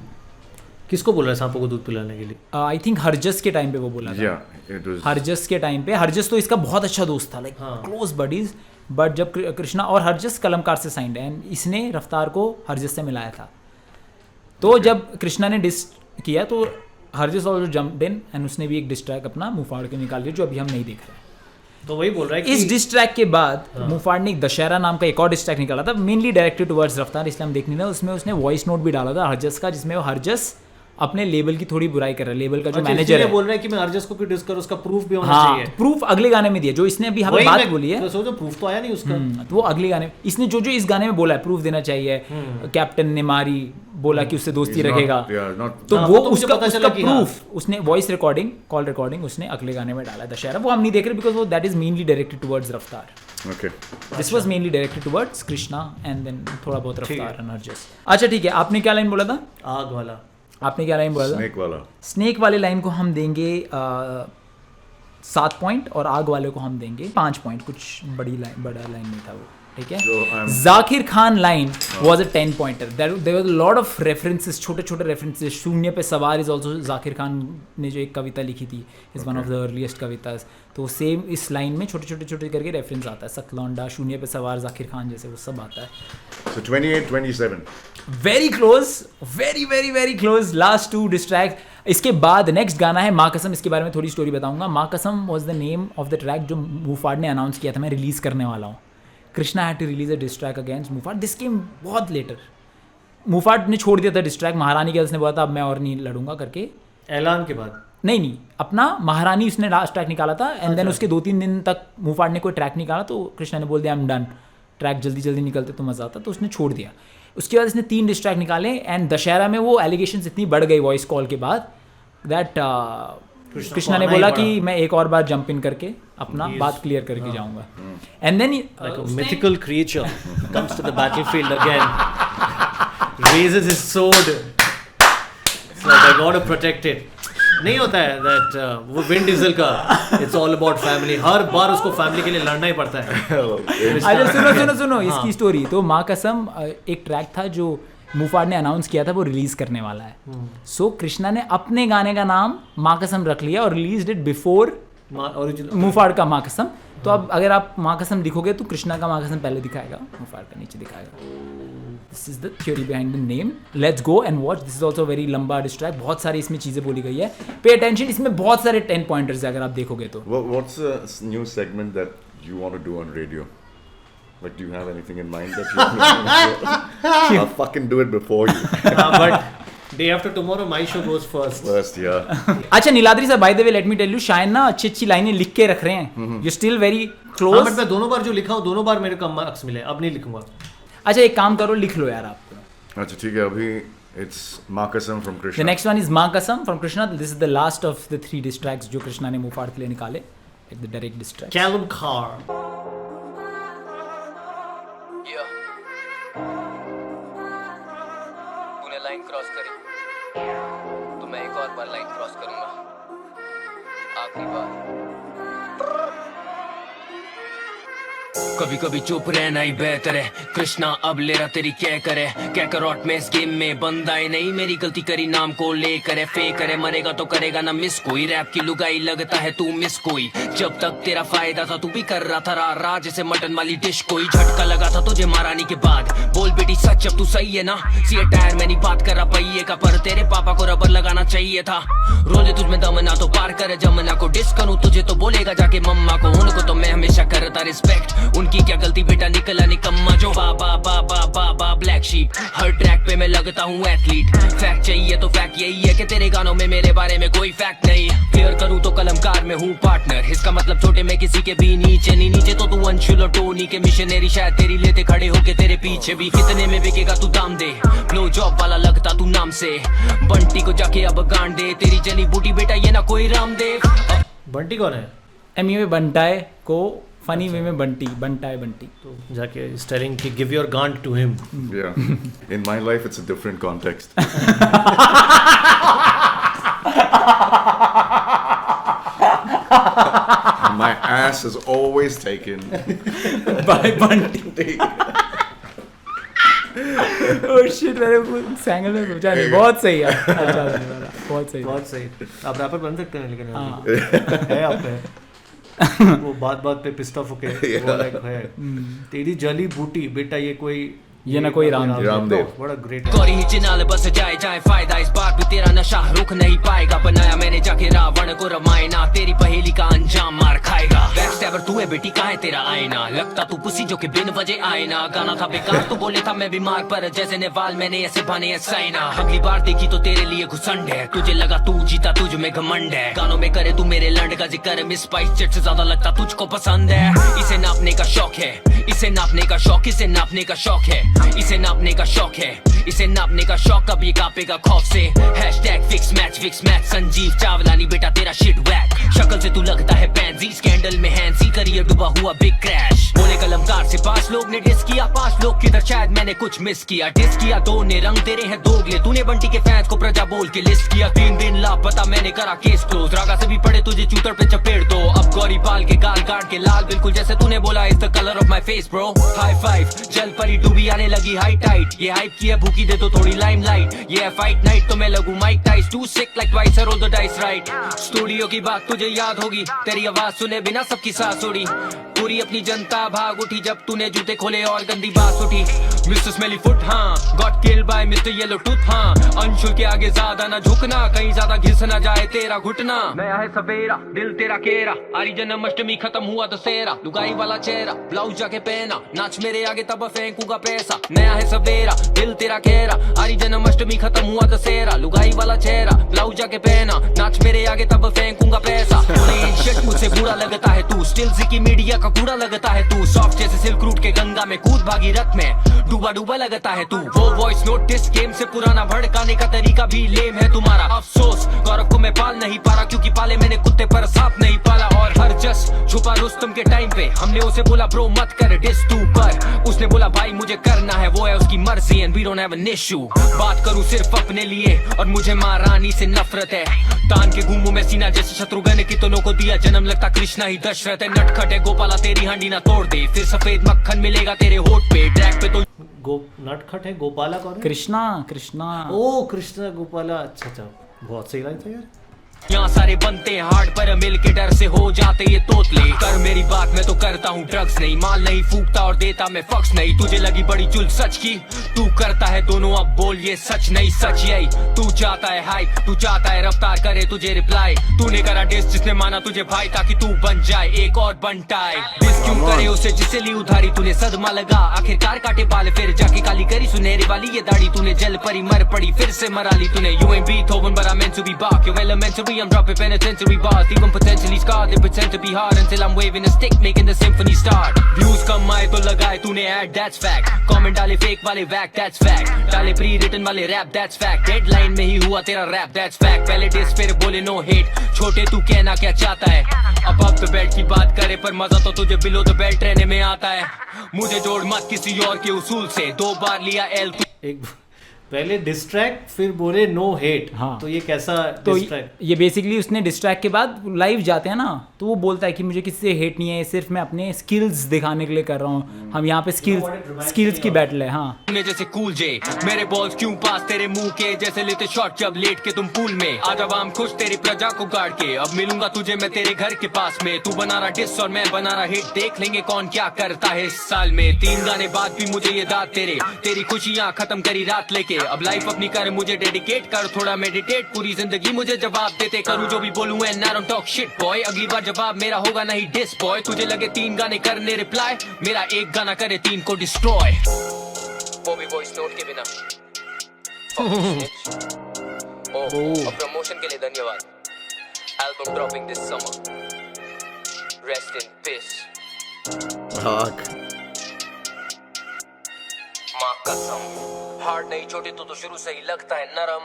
किसको बोल रहा है सांपों को दूध पिलाने के लिए? आई थिंक हरजस के टाइम पे वो बोला था। Yeah, it was. हरजस के टाइम पे, हरजस तो इसका बहुत अच्छा दोस्त था, लाइक हाँ। क्लोज बडीज, बट जब कृष्णा और हरजस कलमकार से साइंड है एंड इसने रफ्तार को हरजस से मिलाया था, तो जब कृष्णा ने डिस किया तो Harjas also jumped in and उसने भी एक डिस ट्रैक अपना मुफाड़ के निकाल दिया जो अभी हम नहीं देख रहे। तो वही बोल रहा है कि इस डिस ट्रैक के बाद मुफाड़ ने एक दशहरा नाम का एक और डिस ट्रैक निकाला था, मेनली डायरेक्टेड टुवर्ड्स रफ्तार, इसलिए हम देख नहीं रहे। उसमें उसने वॉइस नोट भी डाला था हरजस का, जिसमें वो हरजस अपने लेबल की थोड़ी बुराई कर रहा है, लेबल का जो अच्छा, मैनेजर इसलिए है। बोल रहा है कि मैं हरजस को क्यों डिस करूं, उसका प्रूफ भी होना हाँ, चाहिए। प्रूफ अगले गाने में दिया जो इसने अभी हमें वही बात मैं बोली है। तो सोचो प्रूफ तो आया नहीं उसका। तो वो अगले गाने इसने जो इस गाने में बोला है प्रूफ देना चाहिए, कैप्टन ने मारी, बोला कि उससे दोस्ती He's not- रखेगा, yeah, not- तो हाँ, वो तो मुझे उसका पता चला कि हाँ। प्रूफ उसने वॉइस रिकॉर्डिंग, कॉल रिकॉर्डिंग उसने अगले गाने में डाला है दशहरा। वो हम नहीं देख रहे बिकॉज वो that is mainly directed towards Raftaar. Okay. This was mainly directed towards Krishna and then थोड़ा बहुत ठीक है। रफ्तार एंड हरजस। अच्छा ठीक है, आपने क्या लाइन बोला था? आग वाला। आपने क्या लाइन बोला था? Snake wala. स्नेक वाले लाइन को हम देंगे 7 पॉइंट और आग वाले को हम देंगे 5 पॉइंट। कुछ बड़ा लाइन नहीं था वो, ठीक है। So I'm- Zakir Khan line was a 10 pointer. There was a lot of references, छोटे छोटे रेफरेंसेस। शून्य पे सवार इज ऑल्सो जाकिर खान ने जो एक कविता लिखी थी, is one of the earliest Kavita's, तो सेम इस लाइन में छोटे छोटे करके रेफरेंस आता है। सकलौंडा, शून्य पे सवार, जाकिर खान जैसे वो सब आता है। So 28-27. Very close, very close. Last 2 distract. इसके बाद नेक्स्ट गाना है माँ कसम। इसके बारे में थोड़ी स्टोरी बताऊंगा। माँ कसम was the name of the track जो मुफाड़ ने अनाउंस किया था मैं रिलीज करने वाला हूँ। Krishna had to release a diss track against Muhfaad, this came बहुत लेटर। मुफाड़ ने छोड़ दिया था डिस ट्रैक, महारानी के उसने बोला था अब मैं और नहीं लड़ूंगा करके। ऐलान के बाद नहीं, अपना महारानी उसने लास्ट ट्रैक निकाला था एंड देन उसके 2-3 दिन तक मुफाड़ ने कोई ट्रैक निकाला तो कृष्णा ने बोल दिया आई एम डन, ट्रैक जल्दी निकलते तो मजा आता, तो उसने छोड़ दिया। उसके बाद इसने 3 डिस ट्रैक निकाले एंड दशहरा में वो एलिगेशंस इतनी बढ़ गई वॉइस कॉल के बाद दैट कृष्णा ने बोला कि मैं एक और बार जंप इन करके अपना बात क्लियर करके जाऊंगा. And then like a mythical creature comes to the battlefield again, raises his sword. It's like I gotta protect it. नहीं होता है that वो विन डीजल का it's all about family. हर बार उसको फैमिली के लिए लड़ना ही पड़ता है. अच्छा सुनो इसकी स्टोरी. तो माँ कसम एक ट्रैक था जो मूफाड़ ने अनाउंस किया था, वो रिलीज करने वाला है. सो कृष्णा ने अपने गाने का नाम माँ कसम रख लिया और रिलीज इट बिफोर मूफाड़ का माँ कसम. तो अब अगर आप माँ कसम लिखोगे तो कृष्णा का माँ कसम पहले दिखाएगा, मूफाड़ का नीचे दिखाएगा. This is the theory behind the name. Let's go and watch. This is also very लंबा डिस्ट्रैक्ट. बहुत सारी इसमें चीजें बोली गई है. Pay attention. इसमें बहुत सारे 10 पॉइंटर्स है अगर आप देखोगे तो. What's a new segment that you want to do on radio? Like, do you have anything in mind that you want to do? I'll fucking do it before you. But day after tomorrow my show goes first. First, yeah. अच्छा Niladri sir, by the way let me tell you, शायद ना अच्छी अच्छी लाइनें लिख के रख रहे हैं. You still very close. But मैं दोनों बार जो लिखा हूँ दोनों बार मेरे को मार्क्स मिले. अब नहीं लिखूंगा. अच्छा एक काम करो, लिख लो यार आप. अच्छा ठीक है. अभी it's माँ कसम from Krishna. The next one is माँ कसम from Krishna. This is the last of the 3 diss tracks जो कृष्णा ने मूफाड़ के लिए निकाले. Like the direct diss tracks. Callum Carr. तूने लाइन क्रॉस करी तो मैं एक और बार लाइन क्रॉस करूंगा. आखिरी बार. कभी कभी चुप रहना ही बेहतर है. कृष्णा अब ले रहा तेरी क्या करे. क्या करॉट में इस गेम में बंदा है नहीं. मेरी गलती करी नाम को ले करे. फेक करे मरेगा तो करेगा ना मिस कोई. रैप की लुगाई लगता है तू मिस कोई. जब तक तेरा फायदा था तू भी कर रहा था रा जैसे मटन वाली डिश. कोई झटका लगा था तुझे मारानी के बाद. बोल बेटी सच अब तू सही है ना. सी टायर में नहीं बात कर रहा पहिए का, पर तेरे पापा को रबर लगाना चाहिए था. रोजे तुझ में दम ना तो पार करे जमना को. डिस करूं तुझे तो बोलेगा जाके मम्मा को. उनको तो मैं हमेशा करता रिस्पेक्ट. उनकी क्या गलती बेटा निकला निकम्मा जो. बा ब्लैक शीप. हर ट्रैक पे मैं लगता हूँ एथलीट. फैक्ट चाहिए तो फैक्ट यही है कि तेरे गानों में मेरे बारे में कोई फैक्ट नहीं. क्लियर करूँ तो कलमकार में हूँ पार्टनर. इसका मतलब छोटे में किसी के भी नीचे नहीं. नीचे तो तू अंशुल और टोनी के मिशनरी. शायद तेरी लेते खड़े होके तेरे पीछे भी. कितने में बिकेगा तू दाम दे. नो जॉब वाला लगता तू नाम से. बंटी को जाके अब गांड दे. तेरी जली बूटी बेटा ये ना कोई रामदेव. बंटी कौन है? एमी में बंटाए को फनी वे में बंटी. बंटाए बंटी तो जाके is telling कि give your gun to him. Yeah. In my life, it's a different context. My ass is always taken by Bunty. Oh shit, मैंने सैंगल में सोचा नहीं. बहुत सही है. अच्छा बहुत सही. बहुत सही. आप रैपर बन सकते हैं लेकिन है आप पे वो बात पे पिस्ट ऑफ होके वो लाइक है तेरी जली बूटी बेटा ये ना कोई रामदेव. बड़ा ग्रेट. गौरी चिनाल बस जाए फायदा. इस बात पे तेरा नशा रुक नहीं पाएगा. बनाया मैंने जाके रावण को रामायणा. तेरी पहेली का अंजाम मार खाएगा. बैकस्टैबर तू है बेटी कहाँ है तेरा आईना. लगता तू पुसी जो कि बिन वजह आए ना. गाना था बेकार तो बोले था मैं बीमार पर जैसे नेवाल मैंने ऐसे बने साइना. अगली बार देखी तो तेरे लिए घुसंड है. तुझे लगा तू जीता तुझ में घमंड है. गानों में करे तू मेरे लंड का जिक्र. मिस स्पाइस जेट से ज्यादा लगता तुझको पसंद है. इसे नापने का शौक है. इसे नापने का शौक. इसे नापने का शौक है. इसे नापने का शौक है. इसे नापने का शौक. कभी कापेगा खौफ से. Hashtag fix match. Sanjeev Chawlani बेटा तेरा शिट वैक. शक्ल से तू लगता है पैंसी. स्कैंडल में हैंसी. करियर डूबा हुआ बिग क्रैश. बोले कलमकार से 5 लोग ने डिस किया. 5 लोग किधर शायद मैंने कुछ मिस किया. डिस किया 2 ने. रंग तेरे हैं दोगले. तूने बंटी के फैंस को प्रजा बोल के लिस्ट किया. 3 दिन लापता मैंने करा केस क्लोज. रागा से भी पड़े तुझे चूतर पे चपेट दो. अब गौरी पाल के गाल काट के लाल बिल्कुल जैसे तूने बोला. Is the colour of my face bro. High five. जल परी डूबी आने लगी हाई टाइट. ये हाइप की है भूखी दे तो थोड़ी लाइमलाइट. ये है फाइट नाइट तो मैं लगूं Mike Tyson. Too sick like twice. Roll the dice right. Studio की बात तुझे याद होगी. तेरी आवाज सुने बिना सबकी सांस उड़ी. पूरी अपनी जनता भाग उठी जब तूने जूते खोले और गंदी बात उठी. मिस्टर स्मेली फुट हाँ. Got killed by mister yellow tooth हाँ. अंशुल के आगे ज्यादा ना झुकना. कहीं ज्यादा घिस ना जाए तेरा घुटना. नया है सवेरा दिल तेरा केरा. आरी जन्माष्टमी खत्म हुआ दशहरा. लुगाई वाला चेहरा ब्लाउज जाके पहना. नाच मेरे आगे तब फेंकूंगा पैसा. नया है सवेरा दिल तेरा केरा. आरी जन्माष्टमी खत्म हुआ दशहरा. लुगाई वाला चेहरा ब्लाउज जाके पहना. नाच मेरे आगे तब फेंकूंगा पैसा. शिट मुझसे बुरा लगता है तू स्टिल की मीडिया का कूड़ा लगता है तू, सॉफ्ट जैसे सिल्क रूट के गंगा में कूद भागी रथ में डूबा डूबा लगता है तू। वो वॉइस नोट डिस गेम से पुराना, भड़काने का तरीका भी लेम है तुम्हारा। अफसोस गौरव को मैं पाल नहीं पा रहा, क्योंकि पाले मैंने कुत्ते पर सांप नहीं पाला। और हर जस छुपा रुस्तम के टाइम पे, हमने उसे बोला ब्रो मत कर डिस तू, पर उसने बोला भाई मुझे करना है, वो है उसकी मर्जी and we don't have an issue. बात करूं सिर्फ अपने लिए और मुझे महारानी से नफरत है, तान के घूमू मैं सीना जैसे शत्रुघ्न की दोनों को दिया जन्म, लगता कृष्णा ही दशरथ है। नटखट है गोपाला तेरी हांडी ना तोड़ दे, फिर सफेद मक्खन मिलेगा तेरे होठ पे। ट्रैक पे तो नटखट है, गोपाला कौन है? कृष्णा ओ कृष्णा गोपाला, अच्छा बहुत सही लाइन था यार। यहाँ सारे बनते हैं हार्ड पर मिल के डर से हो जाते ये तोतले। कर मेरी बात मैं तो करता हूँ ड्रग्स नहीं, माल नहीं फूकता और देता मैं फक्स नहीं। तुझे लगी बड़ी चुल सच की, तू करता है दोनों अब बोल ये सच नहीं सच यही। तू चाहता है हाइप, तू चाहता है रफ्तार करे तुझे रिप्लाई, तूने करा डिस जिसने माना तुझे भाई ताकि तू बन जाए एक और बनटाए। डिस क्यों करे उसे जिसे ली उधारी, तूने सदमा लगा आखिरकार काटे बाल, फिर जाके काली करी सुनहरी वाली ये दाढ़ी। तूने जल परी मर पड़ी फिर से मरा ली तूने। You ain't Beethoven but I'm meant to be Bach, you're elementary I'm dropping penitentiary bars, even potentially scarred, they pretend to be hard until I'm waving a stick making the symphony start. Views कम आए तो लगाए तूने ad, that's fact. Comment डाले fake वाले whack, that's fact. डाले pre-written वाले rap, that's fact. Deadline में ही हुआ तेरा rap, that's fact. पहले diss फिर बोले no hate, छोटे तू कहना क्या चाहता है। अब द बेड की बात करे पर मजा तो तुझे बिलो द बेल्ट रहने में आता है। मुझे जोड़ मत किसी और के उसूल से, 2 बार लिया एल। एक पहले डिस्ट्रैक्ट फिर बोले नो हेट, हाँ। तो ये कैसा तो डिस्ट्रैक्ट? ये बेसिकली उसने डिस्ट्रैक्ट के बाद लाइव जाते हैं ना, तो वो बोलता है कि मुझे किसी से हेट नहीं है, सिर्फ मैं अपने स्किल्स दिखाने के लिए कर रहा हूँ। हम यहाँ पे स्किल्स की बैटल है। हाँ जैसे कूल जे मेरे बॉल्स क्यों पास तेरे मुंह के जैसे लेते शॉट जब लेट के तुम पूल में। आज अब हम खुश तेरी प्रजा को गाड़ के, अब मिलूंगा तुझे मैं तेरे घर के पास में। तू बना रहा डिस और मैं बना रहा हिट, देख लेंगे कौन क्या करता है इस साल में। 3 गाने बाद भी मुझे ये दाद तेरी खुशियाँ खत्म करी रात लेके। अब लाइफ अपनी कर मुझे डेडिकेट कर, थोड़ा मेडिटेट, पूरी जिंदगी मुझे जवाब देते करूँ जो भी बोलूँ and I don't talk shit boy. अगली बार जवाब मेरा होगा नहीं डिस बॉय। तुझे लगे 3 गाने करने रिप्लाई, मेरा 1 गाना करे 3 को डिस्ट्रॉय। वो भी वॉइस नोट के बिना। और प्रमोशन के लिए धन्यवाद। Album dropping this summer, rest in peace. माँ कसम हार्ड नहीं छोटी तो शुरू से ही लगता है नरम।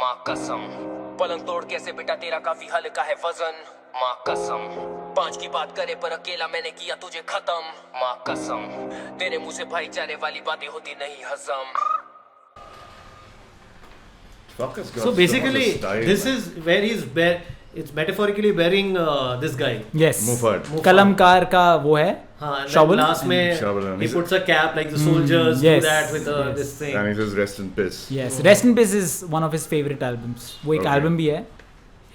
माँ कसम पलंग तोड़ कैसे बेटा तेरा काफी हल्का है वजन। माँ कसम 5 की बात करे पर अकेला मैंने किया तुझे खत्म। माँ कसम तेरे मुंह से भाईचारे वाली बातें होती नहीं हजम। So basically this is where it's metaphorically burying this guy. Yes. Mufad. कलमकार का वो है। हाँ, Shovel. लास्ट में Shovel. he puts a cap like the soldiers do yes. that with Yes. this thing. And he says rest in peace. Yes, Rest in Peace is one of his favorite albums. वो एक Okay. Album भी है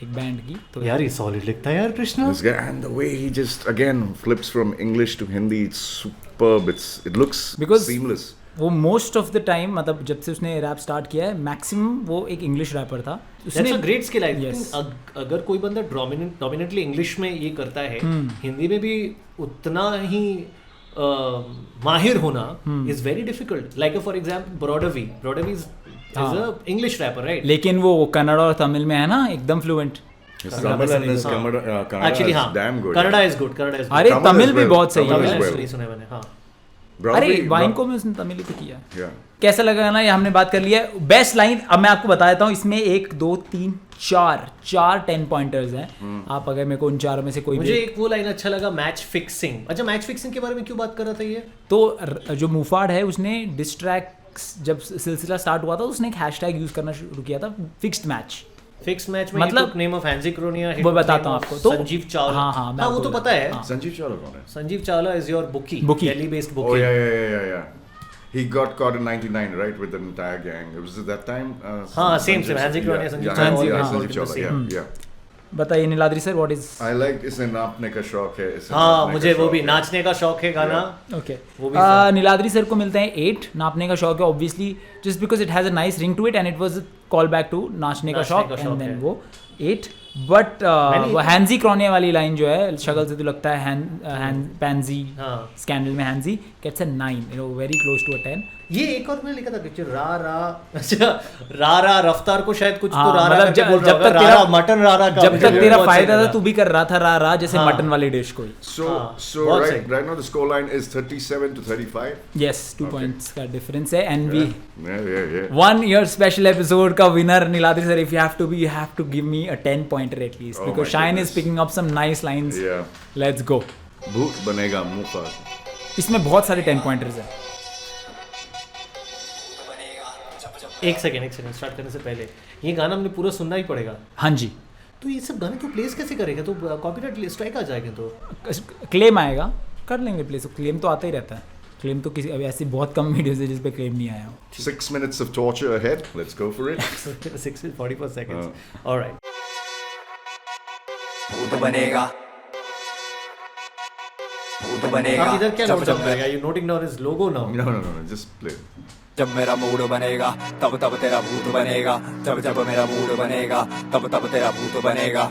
एक band की। तो यार ये solid लिखता है यार Krishna. This guy, and the way he just again flips from English to Hindi, it's superb. It looks Because seamless. वो मोस्ट ऑफ द टाइम मतलब जब से उसने रैप स्टार्ट किया है मैक्सिमम वो एक इंग्लिश रैपर था। That's a great skill I Yes. think. अगर कोई बंदा डोमिनेटली इंग्लिश में ये करता है, हिंदी में भी उतना ही माहिर होना is very difficult. Like for example Brodha V is a English rapper right, लेकिन वो कन्नड़ और तमिल में है ना एकदम fluent. His Tamil and his Kannada actually is हाँ, damn good. Kannada is good, Kannada is अरे Tamil तमिल as भी well. बहुत सही Tamil है। as well. एक्चुअली सुना है मैंने। हाँ अरे Broadway, वाइन को भी उसने तमिल ही तो किया। Yeah. कैसा लगा ना ये हमने बात कर लिया। बेस्ट लाइन अब मैं आपको बता देता हूँ, इसमें 1 2 3 4 10 पॉइंटर्स हैं। आप अगर मेरे को उन 4 में से कोई मुझे भी एक वो लाइन अच्छा लगा, मैच फिक्सिंग। अच्छा मैच फिक्सिंग के बारे में क्यों बात कर रहा था ये? तो जो मुफाड है उसने डिस्ट्रैक्ट्स जब सिलसिला स्टार्ट हुआ था उसने एक हैशटैग यूज करना शुरू किया था, फिक्स्ड मैच। फिक्स मैच में मतलब नेम ऑफ हैंजी क्रोनिया, वो बताता हूँ आपको। तो संजीव चावला। हाँ वो तो पता है। Sanjeev Chawla कौन है? Sanjeev Chawla is your bookie, Bookie. Delhi based Oh bookie. yeah. He got caught in '99, right, with the entire gang. It was at that time. हाँ, same. Sanjeev- Hansi Kronia, yeah, Sanjeev yeah, Chawla, yeah, all Sanjeev the Chawla, same. yeah. बताइए Niladri sir what is. I like इसे नापने का शौक है। इसे हाँ नापने मुझे का वो शौक भी है। नाचने का शौक है गाना। ओके वो भी सर। नीलाद्री सर को मिलते हैं 8, नापने का शौक है obviously just because it has a nice ring to it and it was call back to नाचने का शौक एंड देन वो 8। बट वो हैंजी क्रॉनिया वाली लाइन जो है, शक्ल से तो लगता है पैंजी स्कैंडल में हैंजी gets a 9, you know, very close to a 10. ये एक और मैंने लिखा था पिक्चर रा रफ्तार को शायद कुछ तो रा मतलब जब तक तेरा मटन जब तक तेरा फायदा था तू भी कर रहा था रा जैसे मटन वाले डिश को ही. So right now the score line is 37-35. Yes, 2 points का डिफरेंस है. And we Yeah. 1 year special episode का winner Niladri sir, if you have to give me a 10 pointer at least, because Shine is picking up some nice lines. Yeah. Let's go. भूत बनेगा मुफार. इसमें बहुत सारे 10 pointers हैं. एक second start करने से पहले ये गाना हमने पूरा सुनना ही पड़ेगा. हाँ जी. तो ये सब गाने तो प्लेस कैसे करेगा? तो कॉपीराइट स्ट्राइक आ जाएगा. तो क्लेम आएगा, कर लेंगे प्लेस. क्लेम तो आता ही रहता है. क्लेम तो किसी अभी ऐसी बहुत कम वीडियोस है जिस पे क्लेम नहीं आया हो. 6 minutes of torture ahead. Let's go for it. 6:44 seconds. All right. भूत बनेगा, भूत बनेगा. आप इधर क्या नोट डाउन करेगा? You noting down his logo now? No. Just play. जब मेरा मूड बनेगा तब तब तेरा भूत बनेगा. जब जब मेरा मूड बनेगा तब तब तेरा भूत बनेगा.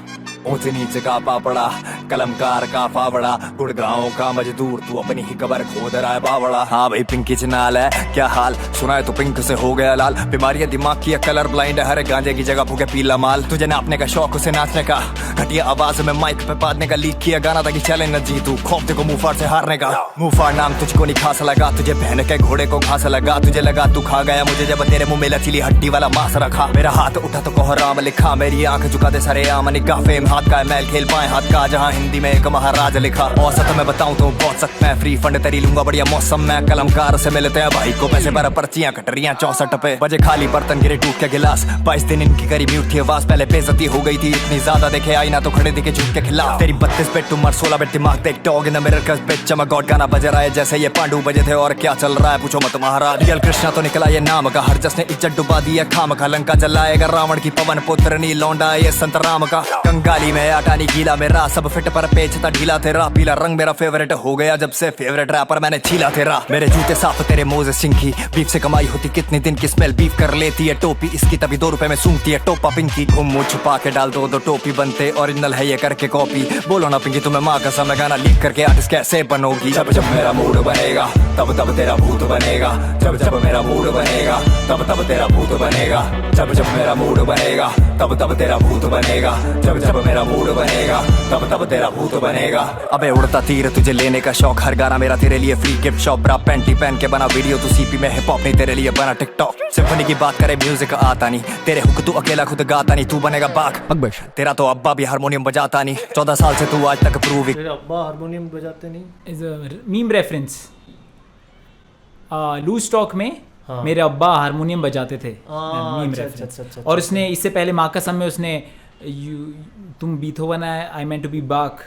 ऊंच नीच का पापड़ा, कलमकार का फावड़ा, गुड़गांव का मजदूर, तू अपनी ही कबर खोद रहा है बावड़ा. हाँ भाई पिंकी चनाल है क्या हाल, सुना है तो पिंक से हो गया लाल. बीमारियां दिमाग की, कलर ब्लाइंड है, हर गांजे की जगह फूके पीला माल. तुझे नापने का शौक, उसे नाचने का, घटिया आवाज में माइक पे बांधने का. लीक किया गाना ताकि चैलेंज न जीतू, खौफ देखो मुंहफाड़ से हारने का. मुंहफाड़ नाम तुझको नहीं खास लगा, तुझे बहन के घोड़े को घास लगा. तुझे लगा तू खा गया मुझे जब तेरे मुंह में लचीली हड्डी वाला मांस रखा. मेरा हाथ उठा तो कोहराम लिखा, मेरी आंख झुका दे सारे आम निगाह. फेम हाथ का मैल खेल पाए हाथ का, जहां हिंदी में एक महाराज लिखा. औसत में बताऊं तो बहुत सख्त मैं, फ्री फंड तेरी लूंगा बढ़िया मौसम में. कलमकार से मिलते हैं भाई को पैसे पर पर्चियां कट रही हैं 64 पे. बजे खाली बर्तन गिरे टूट के गिलास, 22 दिन इनकी करी म्यूट थी आवाज. पहले बेइज्जती हो गई थी इतनी ज्यादा, देखे आई ना तो खड़े दिखे झूठ के खिलाफ. तेरी 32 बेट उम्र 16 बेट दिमाग देख, डॉग इन द मिरर का बेट चमक. गॉड गाना बज रहा है जैसे ये पांडु बजे थे. और क्या चल रहा है पूछो मत महाराज. रियल कृष्णा तो निकला ये नाम का, हर जस ने इज्जत डुबा दिया खाम खा. लंका जलाएगा रावण की पवन पुत्र नी लौंडा ये संत राम का. कंगाली में आटा नी गीला मेरा, सब फिट पर पेचता ढीला तेरा. पीला रंग मेरा फेवरेट हो गया जब से, फेवरेट रैपर मैंने छीला तेरा. मेरे जूते साफ तेरे मोजे सिंकी, बीफ से कमाई होती कितने दिन की स्मेल. बीफ कर लेती है टोपी इसकी, तभी 2 रुपए में सूंघती है टोपा पिंकी. घूम मुंह छुपा के डाल दो टोपी, बनते ओरिजिनल है ये करके कॉपी. बोलो ना पिंकी तुम्हें माँ कसम, मैं गाना लीक करके आर्टिस्ट कैसे बनोगी. जब जब मेरा मूड बनेगा तब तब तेरा भूत बनेगा. जब जब मेरा मूड बनेगा तब तब तेरा भूत बनेगा. जब जब मेरा मूड बनेगा तब तब तेरा भूत बनेगा. जब जब मेरा मूड बनेगा तब तब तेरा भूत बनेगा. अबे उड़ता तीर तुझे लेने का शौक, हर गाना मेरा तेरे लिए फ्री गिफ्ट शॉप. ब्रा पैंटी पहन के बना वीडियो तू सीपी में, हिप हॉप नहीं तेरे लिए बना टिकटॉक. सिम्फनी की बात करे म्यूजिक आता नहीं, तेरे हुक तू अकेला खुद गाता नहीं. तू बनेगा बाग बकबश, तेरा तो अब्बा भी हारमोनियम बजाता नहीं. 14 साल से तू आज तक प्रूव. तेरे अब्बा हारमोनियम बजाते नहीं? Is a meme reference. Loose talk में मेरे अब्बा हारमोनियम बजाते थे. Meme reference. और उसने इससे पहले माँ कसम में उसने तुम Beethoven I meant to be Bach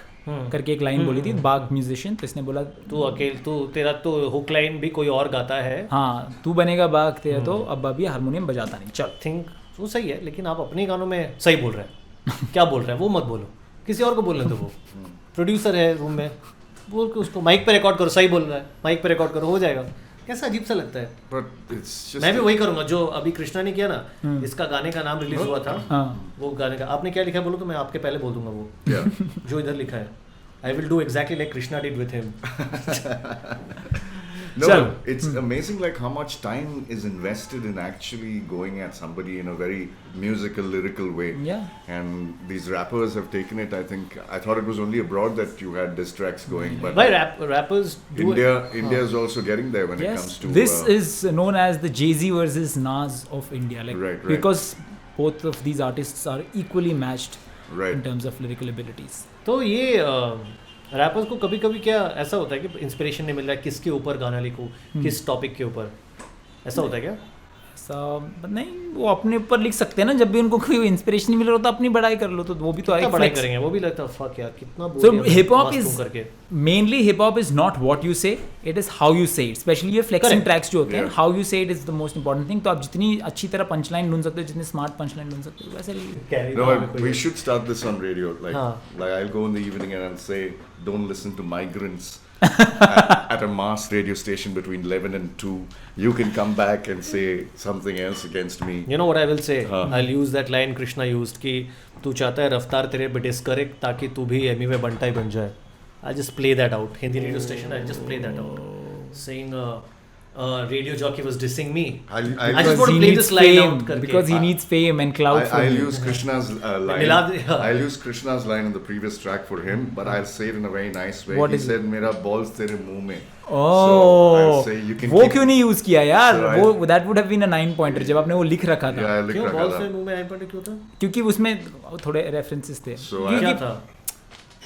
करके एक लाइन बोली थी, बाग म्यूजिशियन. तो इसने बोला तू तेरा तो हुक लाइन भी कोई और गाता है. हाँ तू बनेगा बाग, तेरा तो अब्बा भी हारमोनियम बजाता नहीं. चल थिंक वो सही है, लेकिन आप अपने गानों में सही बोल रहे हैं. क्या बोल रहे हैं वो मत बोलो, किसी और को बोलने दो. वो प्रोड्यूसर है रूम में, बोल के उसको माइक पे रिकॉर्ड करो. सही बोल रहा है, माइक पे रिकॉर्ड करो, हो जाएगा. कैसा अजीब सा लगता है. मैं भी वही करूंगा जो अभी कृष्णा ने किया ना. इसका गाने का नाम रिलीज हुआ था, वो गाने का आपने क्या लिखा है बोलो तो मैं आपके पहले बोल दूंगा वो. जो इधर लिखा है, I will do exactly like Krishna did with him. No, it's amazing like how much time is invested in actually going at somebody in a very musical, lyrical way. Yeah. And these rappers have taken it. I thought it was only abroad that you had diss tracks going, but Why rappers do India is also getting there when it comes to. This is known as the Jay-Z versus Nas of India, like right. because both of these artists are equally matched right. in terms of lyrical abilities. तो ये rappers को कभी कभी क्या ऐसा होता है कि इंस्पिरेशन नहीं मिल रहा है, किसके ऊपर गाना लिखूं, किस टॉपिक के ऊपर, ऐसा होता है क्या? ऐसा नहीं, वो अपने ऊपर लिख सकते हैं ना. जब भी उनको कोई इंस्पिरेशन नहीं मिल रहा तो अपनी बढ़ाई कर लो, तो वो भी तो एक बढ़ाई करेंगे. वो भी लगता है फक यार कितना बोल. So hip hop is mainly hip hop is not what you say, it is how you say it. Especially ये flexing tracks जो होते हैं, how you say it is the most important thing. तो आप जितनी अच्छी तरह पंचलाइन ढूंढ सकते हो, जितनी स्मार्ट पंचलाइन ढूंढ सकते हो, वैसे. No, we should start this on radio. Like I'll go in the evening and I'll say, don't listen to migrants. at a mass radio station between 11 and 2, you can come back and say something else against me. You know what I will say? I'll use that line Krishna used कि तू चाहता है रफ्तार तेरे पे डिस्करेक्ट ताकि तू भी एमी में बंटा ही बन जाए. I just play that out. Hindi radio station, I just play that out. Saying radio jockey was dissing me. I just want to play this line out करके. Because he needs fame and clout. I'll use Krishna's line. I'll use Krishna's line in the previous track for him, but I'll say it in a very nice way. What he is said, "मेरा balls तेरे मुंह में." Oh, I'll say you can. वो क्यों नहीं use किया यार? So वो that would have been a 9 pointer जब आपने वो लिख रखा था. Yeah, लिख क्यों रखा बॉल्स था. में मुंह में 9 पॉइंट क्यों था? क्योंकि उसमें थोड़े रेफरेंसेस थे. So क्या था?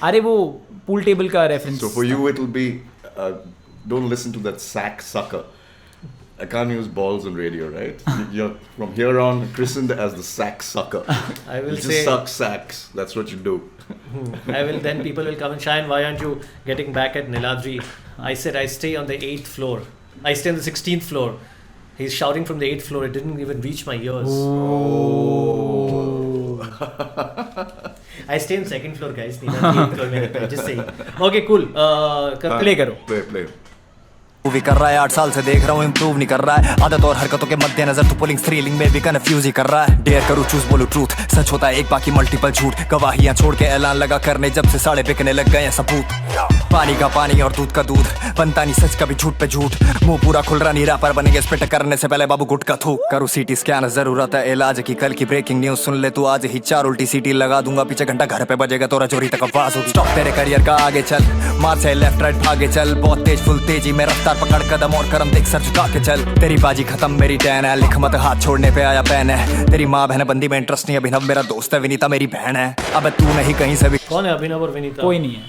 अरे वो पूल टेबल का reference. So for you, it'll be don't listen to that sack sucker. I can't use balls on radio, right? You're from here on christened as the sack sucker. I will you say. Just suck sacks. That's what you do. I will then people will come and shine. Why aren't you getting back at Niladri? I said I stay on the 8th floor. I stay on the 16th floor. He's shouting from the 8th floor. It didn't even reach my ears. I stay on 2nd floor, guys. Niladri 8th floor में just saying. Okay, cool. Play करो. Play. Movie कर रहा है 8 साल से देख रहा हूँ इम्प्रूव नहीं कर रहा है आदत और हरकतों के मद्देनजर तू पुलिंग थ्रिलिंग में भी कन्फ्यूज ही कर रहा है डेयर करूँ चूज बोलूं ट्रूथ सच होता है एक बाकी मल्टीपल झूठ गवाहियां छोड़ के ऐलान लगा करने जब से साड़े बिकने लग गए हैं सबूत पानी का पानी और दूध का दूध बनता नहीं सच कभी झूठ पे झूठ मुंह पूरा खुल रहा नहीं रैपर बनेंगे स्पिट करने से पहले बाबू गुट का थूक करूँ सीटी स्कैन जरूरत है इलाज की कल की ब्रेकिंग न्यूज सुन ले तू आज ही 4 उल्टी सीटी लगा दूंगा पीछे घंटा घर पे बजेगा तोरा चोरी तक आवाज होगी स्टॉप तेरे करियर का आगे चल मार से लेफ्ट राइट भागे चल बहुत तेज फुल तेजी में रफ्तार पकड़ कदम और करम देख सर झुका के चल तेरी बाजी खत्म मेरी टैन है लिख मत हाथ छोड़ने पे आया पैन है तेरी माँ बहन बंदी में इंटरेस्ट नहीं अभिनव मेरा दोस्त है विनीता मेरी बहन है अब तू नहीं कहीं से भी कौन है अभिनव और विनीता? कोई नहीं है.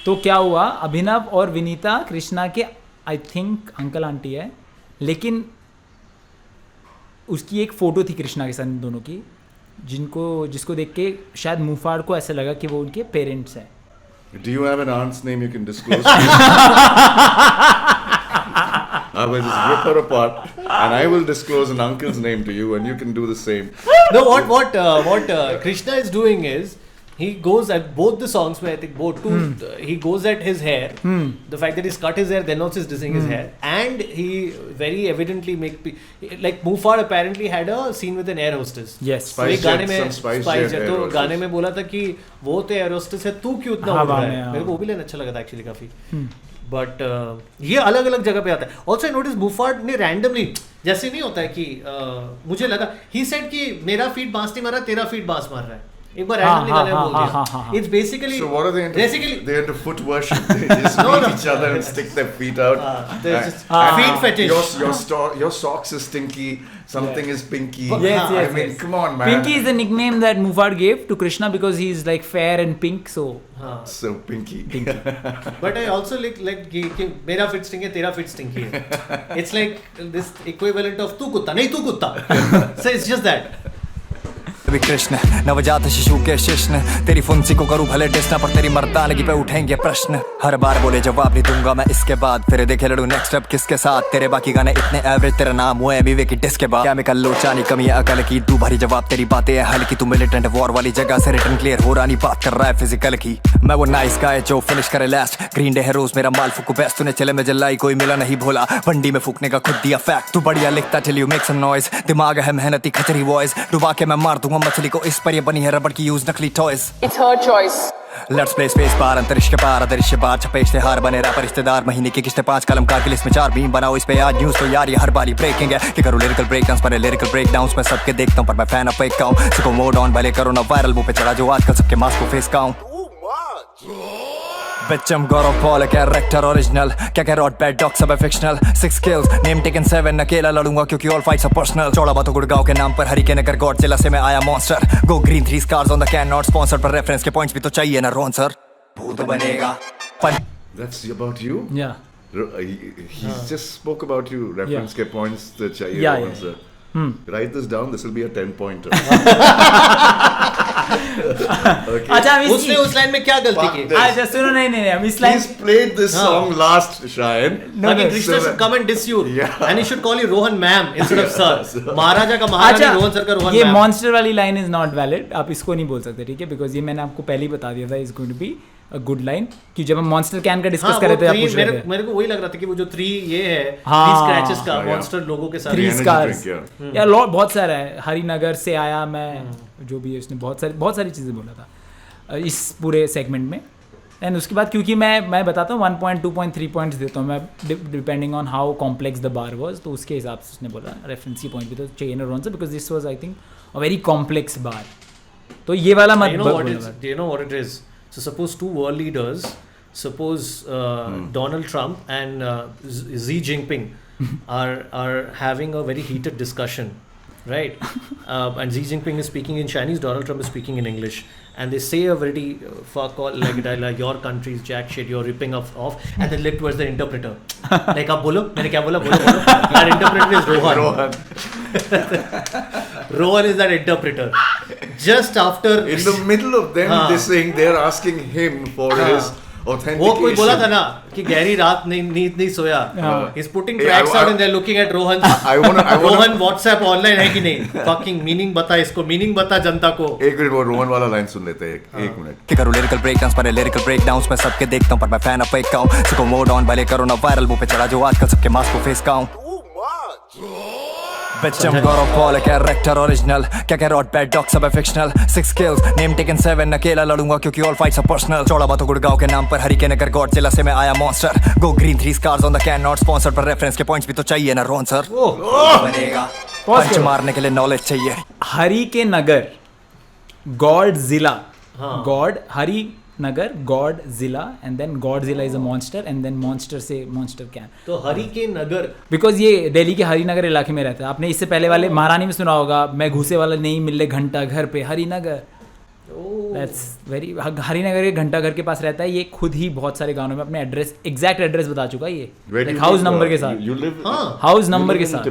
तो क्या हुआ अभिनव और विनीता कृष्णा के आई थिंक अंकल आंटी है लेकिन उसकी एक फोटो थी कृष्णा के साथ दोनों की जिसको देख के शायद मुफाड़ को ऐसा लगा कि वो उनके पेरेंट्स हैं. Do you have an aunt's name you can disclose? I will just rip her apart, and I will disclose an uncle's name to you, and you can do the same. No, what Krishna is doing is he goes at both the songs where I think both two he goes at his hair. The fact that he's cut his hair, then also is dissing his hair, and he very evidently like Mufad apparently had a scene with an air hostess. Yes. तो एक गाने में Spice Spice Jet Jet, तो air गाने में बोला था कि वो तो एयर होस्टेस है तू क्यों इतना उड़ रहा है. मेरे को वो भी लेना अच्छा लगा था एक्चुअली काफी. बट ये अलग अलग जगह पे आता है. ऑल्सो आई नोटिस मुफाड ने रैंडमली जैसे नहीं होता है कि मुझे लगा ही सेड कि मेरा फीट बांस नहीं मार रहा तेरा फीट बांस मार रहा है. एक बार रैंडमली गाने बोल दिया. It's basically So what are they into? Basically They're into foot worship. They just meet each other and stick their feet out. there's just And feet fetish. Your socks is stinky. Something is pinky. Yes, I mean, come on, man. Pinky is the nickname that Mufad gave to Krishna because he's like fair and pink, so So pinky. But I also like कि मेरा fit stink है तेरा fit stinky है. It's like this equivalent of तू कुत्ता नहीं तू कुत्ता. So it's just that. भी कृष्ण नवजात शिशु के शिष्ण तेरी फुंसी को करूं भले डिस्ना पर तेरी मर्दानगी पे उठेंगे प्रश्न हर बार बोले जवाब नहीं दूंगा मैं इसके बाद फिर देखे लड़ू नेक्स्ट स्टेप किसके साथ तेरे बाकी गाने इतने एवरेज तेरा नाम हुए एमवी की डिस्क के बाद केमिकल लोचानी कमी है अकल की तू भारी जवाब तेरी बातें है हल्की तू मिलिटेंट वॉर वाली जगह से रिटर्न क्लियर हो रहा नहीं बात कर रहा है फिजिकल की मैं वो नाइस गाय जो फिनिश करे लास्ट ग्रीन डे है रोज मेरा माल फूकू बेस्ट तूने चले में जलाई कोई मिला नहीं भोला बंडी में फूकने का खुद दिया फैक्ट तू बढ़िया लिखता till you make some noise दिमाग है मेहनती खचरी वॉइस डुबा के मैं मार दूंगा मछली को इस पर ये बनी है रबड़ की यूज नकली toys It's her choice. Let's play space bar अंतरिक्ष के पार अदृश्य बार छपे इश्तेहार बने रैपर रिश्तेदार महीने की किस्तें 5 कलमकार की लिस्ट में 4 बीम बनाओ इस पे आज न्यूज तो यार ये हर बारी ब्रेकिंग है कि करूँ लिरिकल ब्रेकडाउन्स पर लिरिकल ब्रेकडाउन्स मैं सबके देखता हूँ पर मैं फैन ऑफ फेक हूँ सिको मोड ऑन भले करो ना वायरल मुंह पे चढ़ा जो आजकल सबके मास्क को फेस का हूँ Bitcham Goro Paul character original क्या कह रॉट बैड डॉग सब fictional 6 kills name taken 7 अकेला लड़ूंगा क्योंकि all fights are personal चौड़ा बातों गुड़गांव के नाम पर हरिकेन कर गॉड जिला से मैं आया monster go green 3 scars on the can not sponsored पर reference के points भी तो चाहिए ना रोन सर भूत बनेगा That's about you? yeah He just spoke about you. Reference के points तो चाहिए Yeah, Rohan sir. Write this down. This will be a 10-pointer. Okay. अच्छा हम उसने उस लाइन में क्या गलती की? अच्छा सुनो नहीं हम इस line He's played this song last, Shayan. ताकि Krishna should come and diss you. Yeah. And he should call you Rohan ma'am instead of sir. महाराजा का महाराजा रोहन सर का रोहन ये ma'am. मॉन्स्टर वाली लाइन इज नॉट वैलिड आप इसको नहीं बोल सकते ठीक है बिकॉज ये मैंने आपको पहले ही बता दिया था is going to be good line कि जब हम मॉन्स्टर कैन का डिस्कस कर रहे थे आप पूछ रहे थे मेरे को वही लग रहा था कि वो जो 3 ये है हाँ, 3 स्क्रैचेस का हाँ, मॉन्स्टर लोगों के साथ 3 energy स्कार्स drink, या लॉट बहुत सारा है। हरिनगर से आया मैं, जो भी है उसने बहुत सारी चीज़ें बोला था इस पूरे सेगमेंट में। एंड उसके बाद क्योंकि मैं बताता हूँ 1 पॉइंट 2 पॉइंट 3 पॉइंट्स देता हूँ मैं, depending on how complex the bar was, तो उसके हिसाब से उसने बोला रेफरेंसी पॉइंट भी तो चाहिए ना रोहन से, because this was I think a very complex bar. तो ये वाला मत you know what it is. So suppose 2 world leaders, suppose Donald Trump and Xi Jinping are having a very heated discussion, right? And Xi Jinping is speaking in Chinese, Donald Trump is speaking in English, and they say a very fuck all like your country's jack shit, you're ripping off, and they look towards the interpreter. Like आप बोलो, मैंने क्या बोला बोलो। That interpreter is Rohan. Rohan is that interpreter. Just after In the middle of them dissing, they're asking him for his authentication. वो कोई बोला था ना कि गहरी रात नींद नहीं सोया. He's putting tracks out and they're looking at Rohan. Rohan WhatsApp online है कि नहीं? Fucking meaning बता इसको, meaning बता जनता को. एक मिनट वो रोहन वाला लाइन सुन लेते हैं एक मिनट। कि करूँ लिरिकल ब्रेकडाउन्स पर लिरिकल ब्रेकडाउन्स में सबके देखता हूँ पर मैं फैन अप एक हूँ सबको मोड ऑन भले करो ना वायरल वो पे चढ़ा जो आजकल सबके मास्क को फेस का हूँ Bitch, I'm Goro Paul, a character original. क्या rot bad dogs सब fictional. 6 kills, name taken 7. अकेला लड़ूंगा क्योंकि all fights are personal. चौड़ा बातों गुड़गांव के नाम पर हरी के नगर गॉडजिला से मैं आया monster. Go green 3 scars on the can not sponsored पर reference के points भी तो चाहिए ना रोहन सर. बनेगा. पंच मारने के लिए knowledge चाहिए. हरी के नगर Godzilla, god Hari Nagar Godzilla and then Godzilla is a monster and then monster से मॉन्स्टर कैन। तो हरी के नगर बिकॉज ये दिल्ली के हरिनगर इलाके में रहता है। आपने इससे पहले वाले महारानी में सुना होगा, मैं घुसे वाला नहीं मिले घंटा घर पे हरिनगर। दैट्स वेरी हरिनगर के घंटा घर के पास रहता है ये। खुद ही बहुत सारे गानों में अपने एड्रेस एग्जैक्ट एड्रेस बता चुका है ये, हाउस नंबर के साथ, हाउस नंबर के साथ।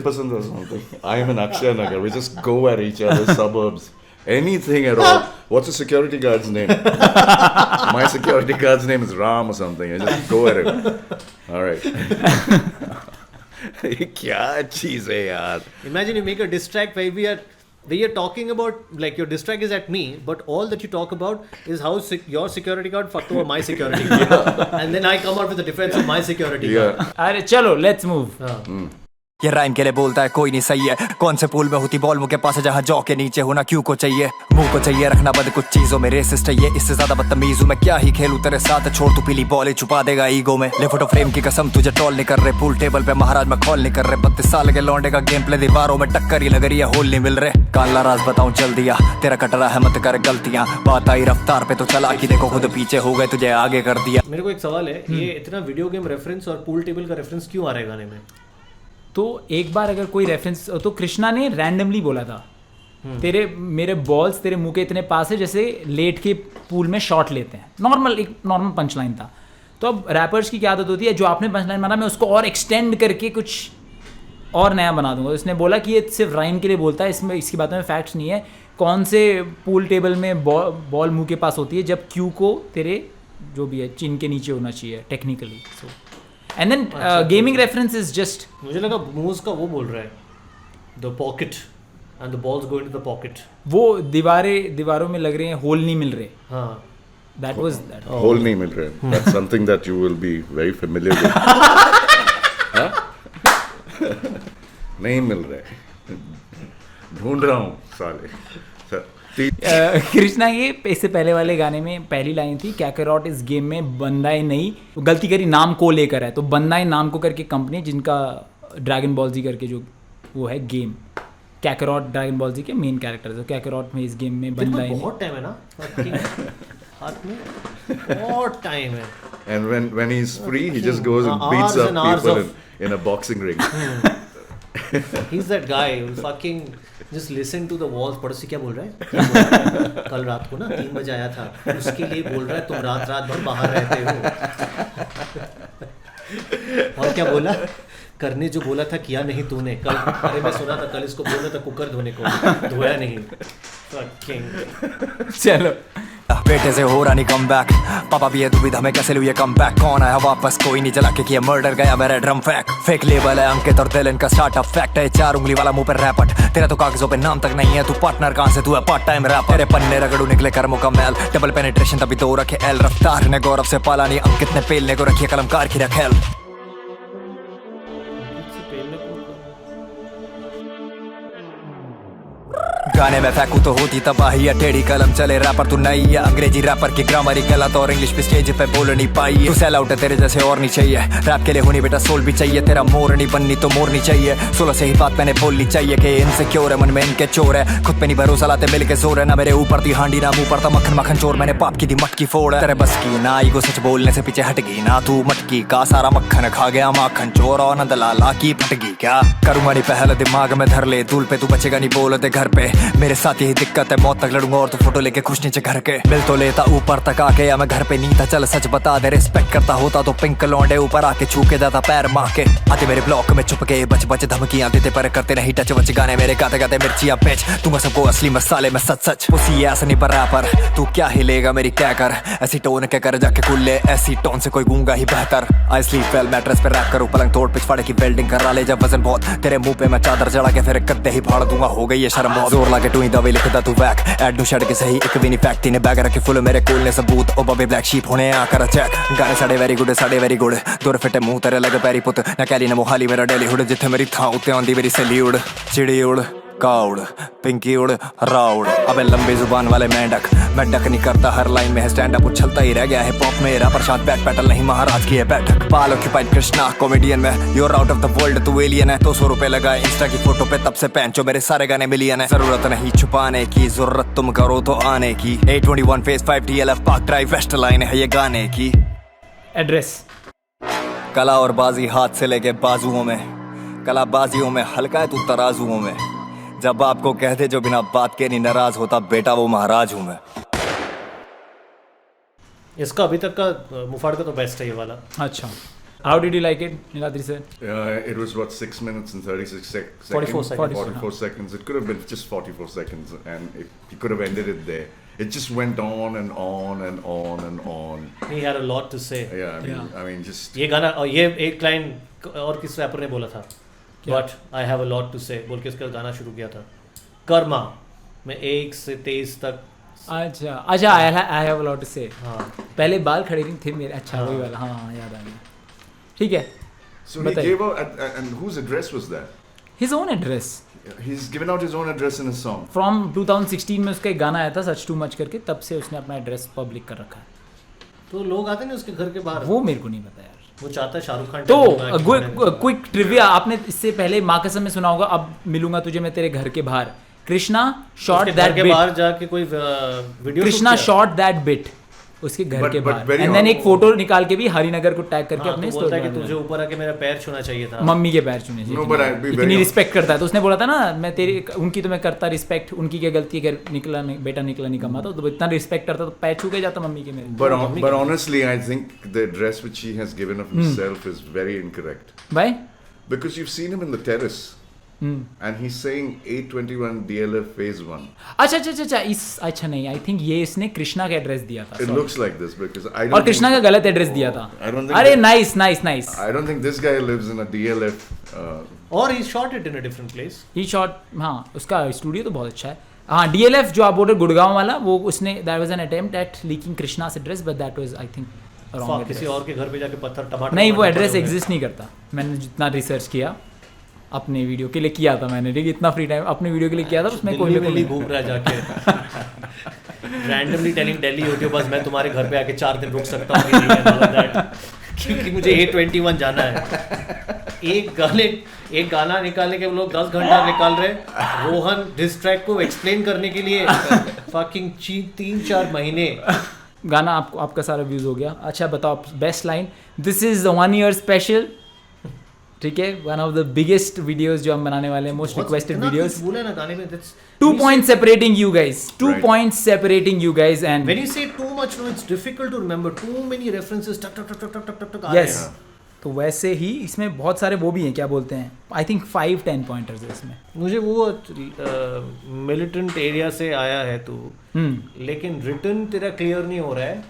I am in Akshay Nagar. We just go at each other's suburbs. Anything at all. What's the security guard's name? My security guard's name is Ram or something. I just go at him. All right. क्या चीज़ है यार. Imagine you make a diss track where we are talking about, like your diss track is at me, but all that you talk about is how your security guard fucked over my security guard. And then I come out with the defense of my security guard. अरे चलो let's move. ये rhyme के लिए बोलता है कोई नहीं सही है. कौन से पूल में होती बॉल मुझे पास है जहाँ जौ के नीचे होना क्यों को चाहिए. मुंह को चाहिए रखना बंद कुछ चीजों में रेसिस्ट है ये. इससे ज्यादा बदतमीज हूँ मैं क्या ही खेलूं तेरे साथ. छोड़ तू पीली बॉल ही छुपा देगा ईगो में. ले फोटो फ्रेम की कसम तुझे टॉल नहीं कर रहे. पूल टेबल पे महाराज में कॉल नहीं कर रहे. 32 साल के लौंडे का गेम प्ले दीवारों में टक्कर ही लग रही है. होल नहीं मिल रहे. काला राज बताऊं चल दिया तेरा कटरा है मत कर गलतियां. बात आई रफ्तार पे तो चला कि देखो खुद पीछे हो गए तुझे आगे कर दिया. मेरे को एक सवाल है, ये इतना वीडियो गेम रेफरेंस और पूल टेबल का रेफरेंस क्यों आ रहा है गाने में? तो एक बार अगर कोई रेफरेंस तो कृष्णा ने रैंडमली बोला था तेरे मेरे बॉल्स तेरे मुंह के इतने पास है जैसे लेट के पूल में शॉट लेते हैं. नॉर्मल एक नॉर्मल पंच लाइन था. तो अब रैपर्स की क्या आदत होती है, जो आपने पंच लाइन मारा मैं उसको और एक्सटेंड करके कुछ और नया बना दूंगा. उसने बोला कि ये सिर्फ राइम के लिए बोलता है, इसमें इसकी बातों में फैक्ट्स नहीं है. कौन से पूल टेबल में बॉल मुंह के पास होती है जब क्यू को तेरे जो भी है चिन के नीचे होना चाहिए technically. So and then gaming reference is just, मुझे लगा मूव्स का वो बोल रहा है, the pocket and the balls going to the pocket. वो दीवारों में लग रहे हैं होल नहीं मिल रहे. हाँ, दैट वाज दैट होल नहीं मिल रहे. That's something that you will be very familiar with. हाँ? नहीं मिल रहे. ढूंढ रहा हूँ साले. कृष्णा ये इससे पहले वाले गाने में पहली लाइन थी, कैकरॉट इस गेम में बंदाए नहीं, गलती करी नाम को लेकर है. तो बंदाए नाम को करके कंपनी जिनका ड्रैगन बॉल जी करके जो वो है गेम, कैकरॉट ड्रैगन बॉल जी के मेन कैरेक्टर है. तो कैकरॉट में इस गेम में बंदाए बहुत टाइम है ना हाथ में, बहुत टाइम है. And when he's free, he just goes and beats up people in a boxing ring. He's that guy who fucking just listen to the walls. पड़ोसी क्या बोल रहा है? कल रात को ना 3 बजे आया था, उसके लिए बोल रहा है तुम रात भर बाहर रहते हो. और क्या बोला? करने जो बोला था किया नहीं तूने कल. अरे मैं सुना था कल इसको बोला था कुकर धोने को, धोया नहीं. Fucking. चलो बेटे से हो रहा नहीं कम बैक, पापा भी है दुविधा में कैसे लूँ ये कम बैक। कौन आया वापस कोई नहीं, चला के किया मर्डर गया मेरा ड्रम फैक। फेक लेबल है अंकित और दिलन का स्टार्टअप फैक्ट है, 4 उंगली वाला मुंह पर रैपट। तेरा तो कागजों पे नाम तक नहीं है, तू पार्टनर कहाँ से, तू है पार्ट टाइम रैपर। तेरे पन्ने रगड़ू निकले कर्मों का मैल, डबल पेनिट्रेशन तभी तो रखे एल। रफ्तार ने गौरव से पाला नहीं, अंकित ने पेलने को रखी कलमकार की रखेल। गाने में फेंकू तो होती तबाही है, टेढ़ी कलम चले रैपर तू नहीं है। अंग्रेजी रैपर की ग्रामर ही गलत और इंग्लिश पे स्टेज पे बोल नहीं पाई। तू सेल आउट है, तेरे जैसे और नहीं चाहिए। रैप के लिए होनी बेटा सोल भी चाहिए, तेरा मोर नहीं बननी तो मोर नहीं चाहिए। 16 से ही बात मैंने बोलनी चाहिए कि इनसिक्योर है मन में इनके चोर है, खुद पे नहीं भरोसा लाते मिल के जोर है। ना मेरे ऊपर थी हांडी ना मुंह पर था मक्खन मक्खन चोर, मैंने पाप की दी मटकी फोड़ है। तेरे बस की ना आई को सच बोलने से पीछे हट गई ना, तू मटकी का सारा मक्खन खा गया माखन चोर और नंद लाला की फटगी। क्या करूंगा नहीं पहले दिमाग में धर ले, दूल पे तू बचेगा नहीं बोलते घर पे। मेरे साथ यही दिक्कत है, मौत तक लड़ूंगा और तू फोटो लेके खुश नीचे घर के। मिल तो लेता ऊपर तक आके, या मैं घर पे नहीं था, चल सच बता दे। रिस्पेक्ट करता होता तो पिंक लौंडे ऊपर आके छू के जाता पैर माँ के। आते मेरे ब्लॉक में छुप के बच बच धमकियां देते पर करते नहीं टच वच। गाने मेरे गाते गाते मिर्चियां बेच दूंगा सबको असली मसाले में सच सच। उसी ऐसा नहीं पर रैपर तू क्या हिलेगा मेरी क्या कर, ऐसी टोन के कर जाके कुल्ले, ऐसी टोन से कोई गूंगा ही बेहतर। आई स्लीप वेल मैट्रेस पे रैप करूं, पलंग तोड़ पिछवाड़े की वेल्डिंग करा ले जब वजन बहुत। तेरे मुंह पे मैं चादर चढ़ा के फिर कद्दे ही फाड़ दूंगा, हो गई ये शर्म बहुत। जोर लाके टूई दवाई लिखता तू वैक, एड नु शेड के सही एक भी नहीं फैक्ट। तीन बैग रखे फुल मेरे कूल ने सबूत, ओ बबे ब्लैक शीप होने आकर चेक। गाने साढ़े वेरी गुड साढ़े वेरी गुड, दूर फिटे मुंह तेरे लगे पैरी पुत। ना कैली ना मोहाली मेरा डेली हुड, जिथे मेरी था उत्ते आंदी मेरी सैली उड़। चिड़ी उड़ काउड़ पिंकी उड़ राउड़, अबे लंबी जुबान वाले मेंढक मैं डक नहीं करता, हर लाइन में है स्टैंड अप। उछलता ही रह गया है पॉप मेरा प्रशांत, बैक पैटल नहीं महाराज की है बैठक। बाल ऑक्यूपाइड कृष्णा कॉमेडियन में, you're out of the world तू एलियन है। 200 रुपए लगाए इंस्टा की फोटो पे, तब से पैंचो मेरे सारे गाने मिलियन है। जरूरत नहीं छुपाने की, जरूरत तुम करो तो आने की। 821 phase 5 DLF park drive west line है ये गाने की। एड्रेस कला और बाजी हाथ से लेके बाजुओं में, कला बाजियों में हल्का है तू तराजुओं में। जब आपको कहते जो बिना बात के नहीं नाराज होता, बेटा वो महाराज हूं मैं। इसका अभी तक का मुफाड़ का तो बेस्ट है ये वाला। अच्छा, how did you like it Niladri sir? It was what, 6 minutes and 36 seconds. 44 seconds. 44 seconds. It could have been just 44 seconds, and he could have ended it there. It just went on and on and on and on. He had a lot to say. Yeah, I mean, just. ये गाना और ये एक line और किस wrapper ने बोला था, but I have a lot to say बोल के इसका गाना शुरू किया था। कर्मा में 1 से 23 तक। अच्छा अच्छा, I have a lot to say. हाँ, पहले बाल खड़े नहीं थे मेरे। अच्छा वही वाला, हाँ याद आ गया। ठीक है, So he gave out, and whose address was that? His own address. He's given out his own address in his song. From 2016 में उसका एक गाना आया था सच टू मच करके, तब से उसने अपना एड्रेस पब्लिक कर रखा है। तो लोग आते नहीं उसके घर के बाहर, वो मेरे को नहीं पता यार। वो चाहता है शाहरुख खान। तो क्विक ट्रिविया, आपने इससे पहले माँ कसम में सुना होगा, अब मिलूंगा तुझे मैं तेरे घर के बाहर। कृष्णा शॉट दैट बिट, बाहर जाके कोई video, Krishna shot that bit उसके घर के बाहर, एंड देन एक फोटो निकाल के भी हरिनगर को टैग करके अपने स्टोरी में तुझे ऊपर आके मेरा पैर छूना चाहिए था, मम्मी के पैर छूने चाहिए, इतनी रिस्पेक्ट करता है। तो उसने बोला था ना, मैं तेरी उनकी तो मैं करता रिस्पेक्ट, उनकी क्या गलती है, निकला बेटा निकला नहीं कमा, तो इतना रिस्पेक्ट करता तो पैर छू के जाता मम्मी के मेरे। But honestly, I think the address which he has given of himself is very incorrect. Why? Because you've seen him in the terrace. And he's saying 821 DLF phase 1. अच्छा नहीं, आई थिंक ये इसने कृष्णा का address दिया था। It looks like this because I don't. और कृष्णा का गलत एड्रेस दिया था। I don't think. अरे nice. I don't think this guy lives in a DLF. और he shot it in a different place. He shot, हाँ उसका स्टूडियो तो बहुत अच्छा है। हाँ, DLF जो आप बोल रहे गुड़गांव वाला, वो उसने that was an attempt at leaking कृष्णा's address, but that was I think wrong address. किसी और के घर पे जाके पत्थर टमाटर नहीं, वो एड्रेस एग्जिस्ट नहीं करता। मैंने जितना रिसर्च किया अपने वीडियो के लिए किया था मैंने, ठीक है, इतना फ्री टाइम अपने वीडियो के लिए किया था, उसमें कोई दिल्ली घूम रहा है जाके रैंडमली टेलिंग दिल्ली होती बस मैं तुम्हारे घर पे आके 4 दिन रुक सकता हूँ क्योंकि मुझे 821 जाना है। एक गाना निकालने के लोग 10 घंटा निकाल रहे, रोहन डिस ट्रैक को एक्सप्लेन करने के लिए फकिंग 3-4 महीने। गाना आपको आपका सारा व्यूज हो गया। अच्छा बताओ best line. This is 1 year special, ठीक है, one of the biggest videos जो हम बनाने वाले हैं, मोस्ट रिक्वेस्टेड वीडियोस। बोला ना गाने में, 2 points separating you guys, 2 points separating you guys, and when you say too much, no, it's difficult to remember, too many references, tuck tuck tuck tuck tuck tuck tuck. Yes, तो वैसे ही इसमें बहुत सारे वो भी हैं, क्या बोलते हैं, आई थिंक 5-10 पॉइंटर्स है इसमें. मुझे वो मिलिटेंट एरिया से आया है तू, लेकिन रिटर्न तेरा क्लियर नहीं हो रहा है,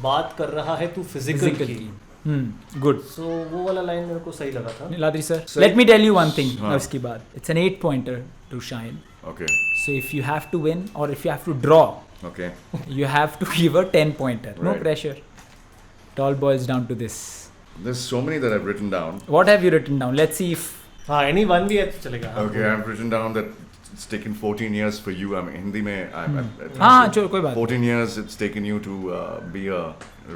बात कर रहा है तू फिजिकल की. गुड. सो वो वाला लाइन मेरे को सही लगा था. Niladri sir, let me tell you one thing. उसके बाद it's an 8 pointer to shine. Okay. So if you have to win or if you have to draw, Okay. you have to give a 10 pointer. No Right. pressure. It all boils down to this. There's so many that I've written down. What have you written down? Let's see if हाँ any one भी है तो चलेगा. Okay, I've written down that it's taken 14 years for you. I mean, Hindi mein, हाँ चलो कोई बात. 14 years it's taken you to be a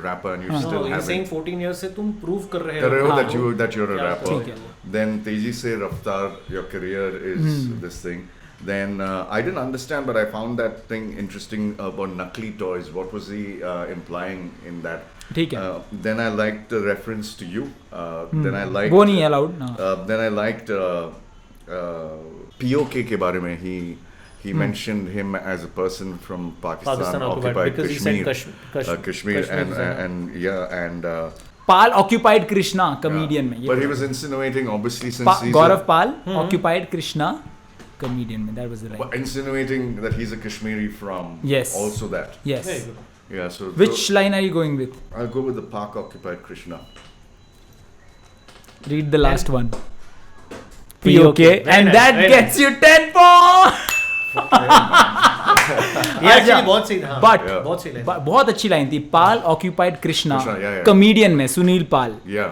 rapper, and you No, still you're have saying 14 years से तुम prove कर रहे कर रहे हो हो that you're a क्या rapper. ठीक है. Then तेजी से रफ्तार, your career is this thing. Then I didn't understand, but I found that thing interesting about Nakli toys. What was he implying in that? ठीक है. Then I liked the reference to you. Then I liked. वो नहीं allowed. Then I liked POK के बारे में. He mentioned him as a person from Pakistan occupied because Kashmir. he said Kashmir and yeah and. Pal occupied Krishna comedian में. But he was insinuating, obviously, since he's Gaurav Pal occupied Krishna comedian में. That was the right. insinuating that he's a Kashmiri from. Yes. Also that. Yes. Very good. Yeah. So Which line are you going with? I'll go with the Pak occupied Krishna. Read the last one. POK. POK. And Very that nice, very gets you 10 points. ये actually बहुत सही था. But Yeah. बहुत सही line. बहुत अच्छी line थी. पाल occupied Krishna. Krishna, yeah. Comedian में Sunil Pal. Yeah.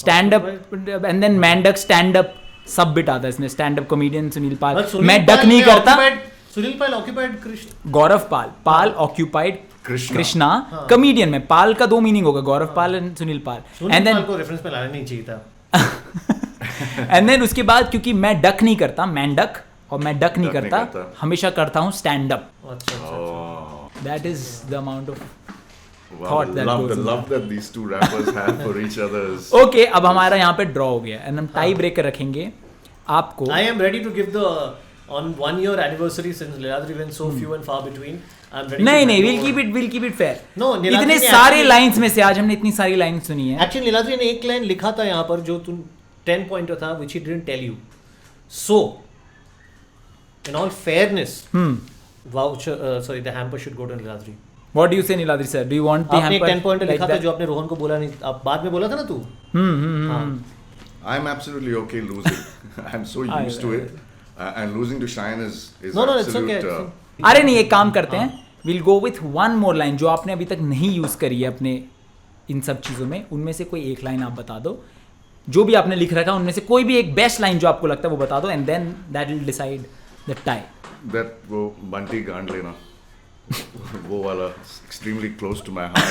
Stand up and then Mandak stand up सब बिट आता है इसमें. Stand up comedian Sunil Pal. But Sunil मैं डक पाल नहीं ने करता. सुनील पाल occupied Krishna. Gaurav Pal. Pal occupied Krishna. Krishna. Comedian में पाल का 2 मीनिंग होगा. Gaurav Pal and Sunil Pal. Sunil and Pal then को रेफरेंस में लाना नहीं चाहिए था. एंड देन उसके बाद क्योंकि मैं डक नहीं करता, मैंडक, और मैं डक नहीं डक नहीं करता, करता. हमेशा करता हूँ स्टैंड अप. अच्छा. Oh. That is the amount of Wow, Thought that the goes in love that these two rappers have for each other's. Okay. अब हमारा यहाँ पे ड्रॉ हो गया एंड हम टाई ब्रेकर रखेंगे आपको. I am ready to give the on 1 year anniversary since Niladri went so few and far between. I'm ready. नहीं to नहीं, hand will keep it fair. No, Niladri इतने ने सारे actually- लाइंस में से आज हमने इतनी सारी लाइन सुनी है. Actually नीलाद्री ने एक लाइन लिखा था यहाँ पर जो तुम 10 पॉइंटर था which he didn't tell you. So in all fairness, voucher sorry the hamper should go to Niladri. What do you say Niladri sir? Do you want the आपने एक हैम्पर 10 पॉइंटर लिखा था जो आपने रोहन को बोला नहीं, आप बाद में बोला था ना तू. I'm absolutely okay losing. I'm so used to it, and losing to Shine is No, it's absolute. okay. अरे नहीं, एक काम करते हैं. Will go with one more line जो आपने अभी तक नहीं यूज करी है अपने इन सब चीजों में. उनमें से कोई एक लाइन आप बता दो. जो भी आपने लिख रखा है उनमें से कोई भी एक बेस्ट लाइन जो आपको लगता है वो बता दो. And then that will decide the tie. That वो बंटी गांड लेना. वो वाला extremely close to my heart.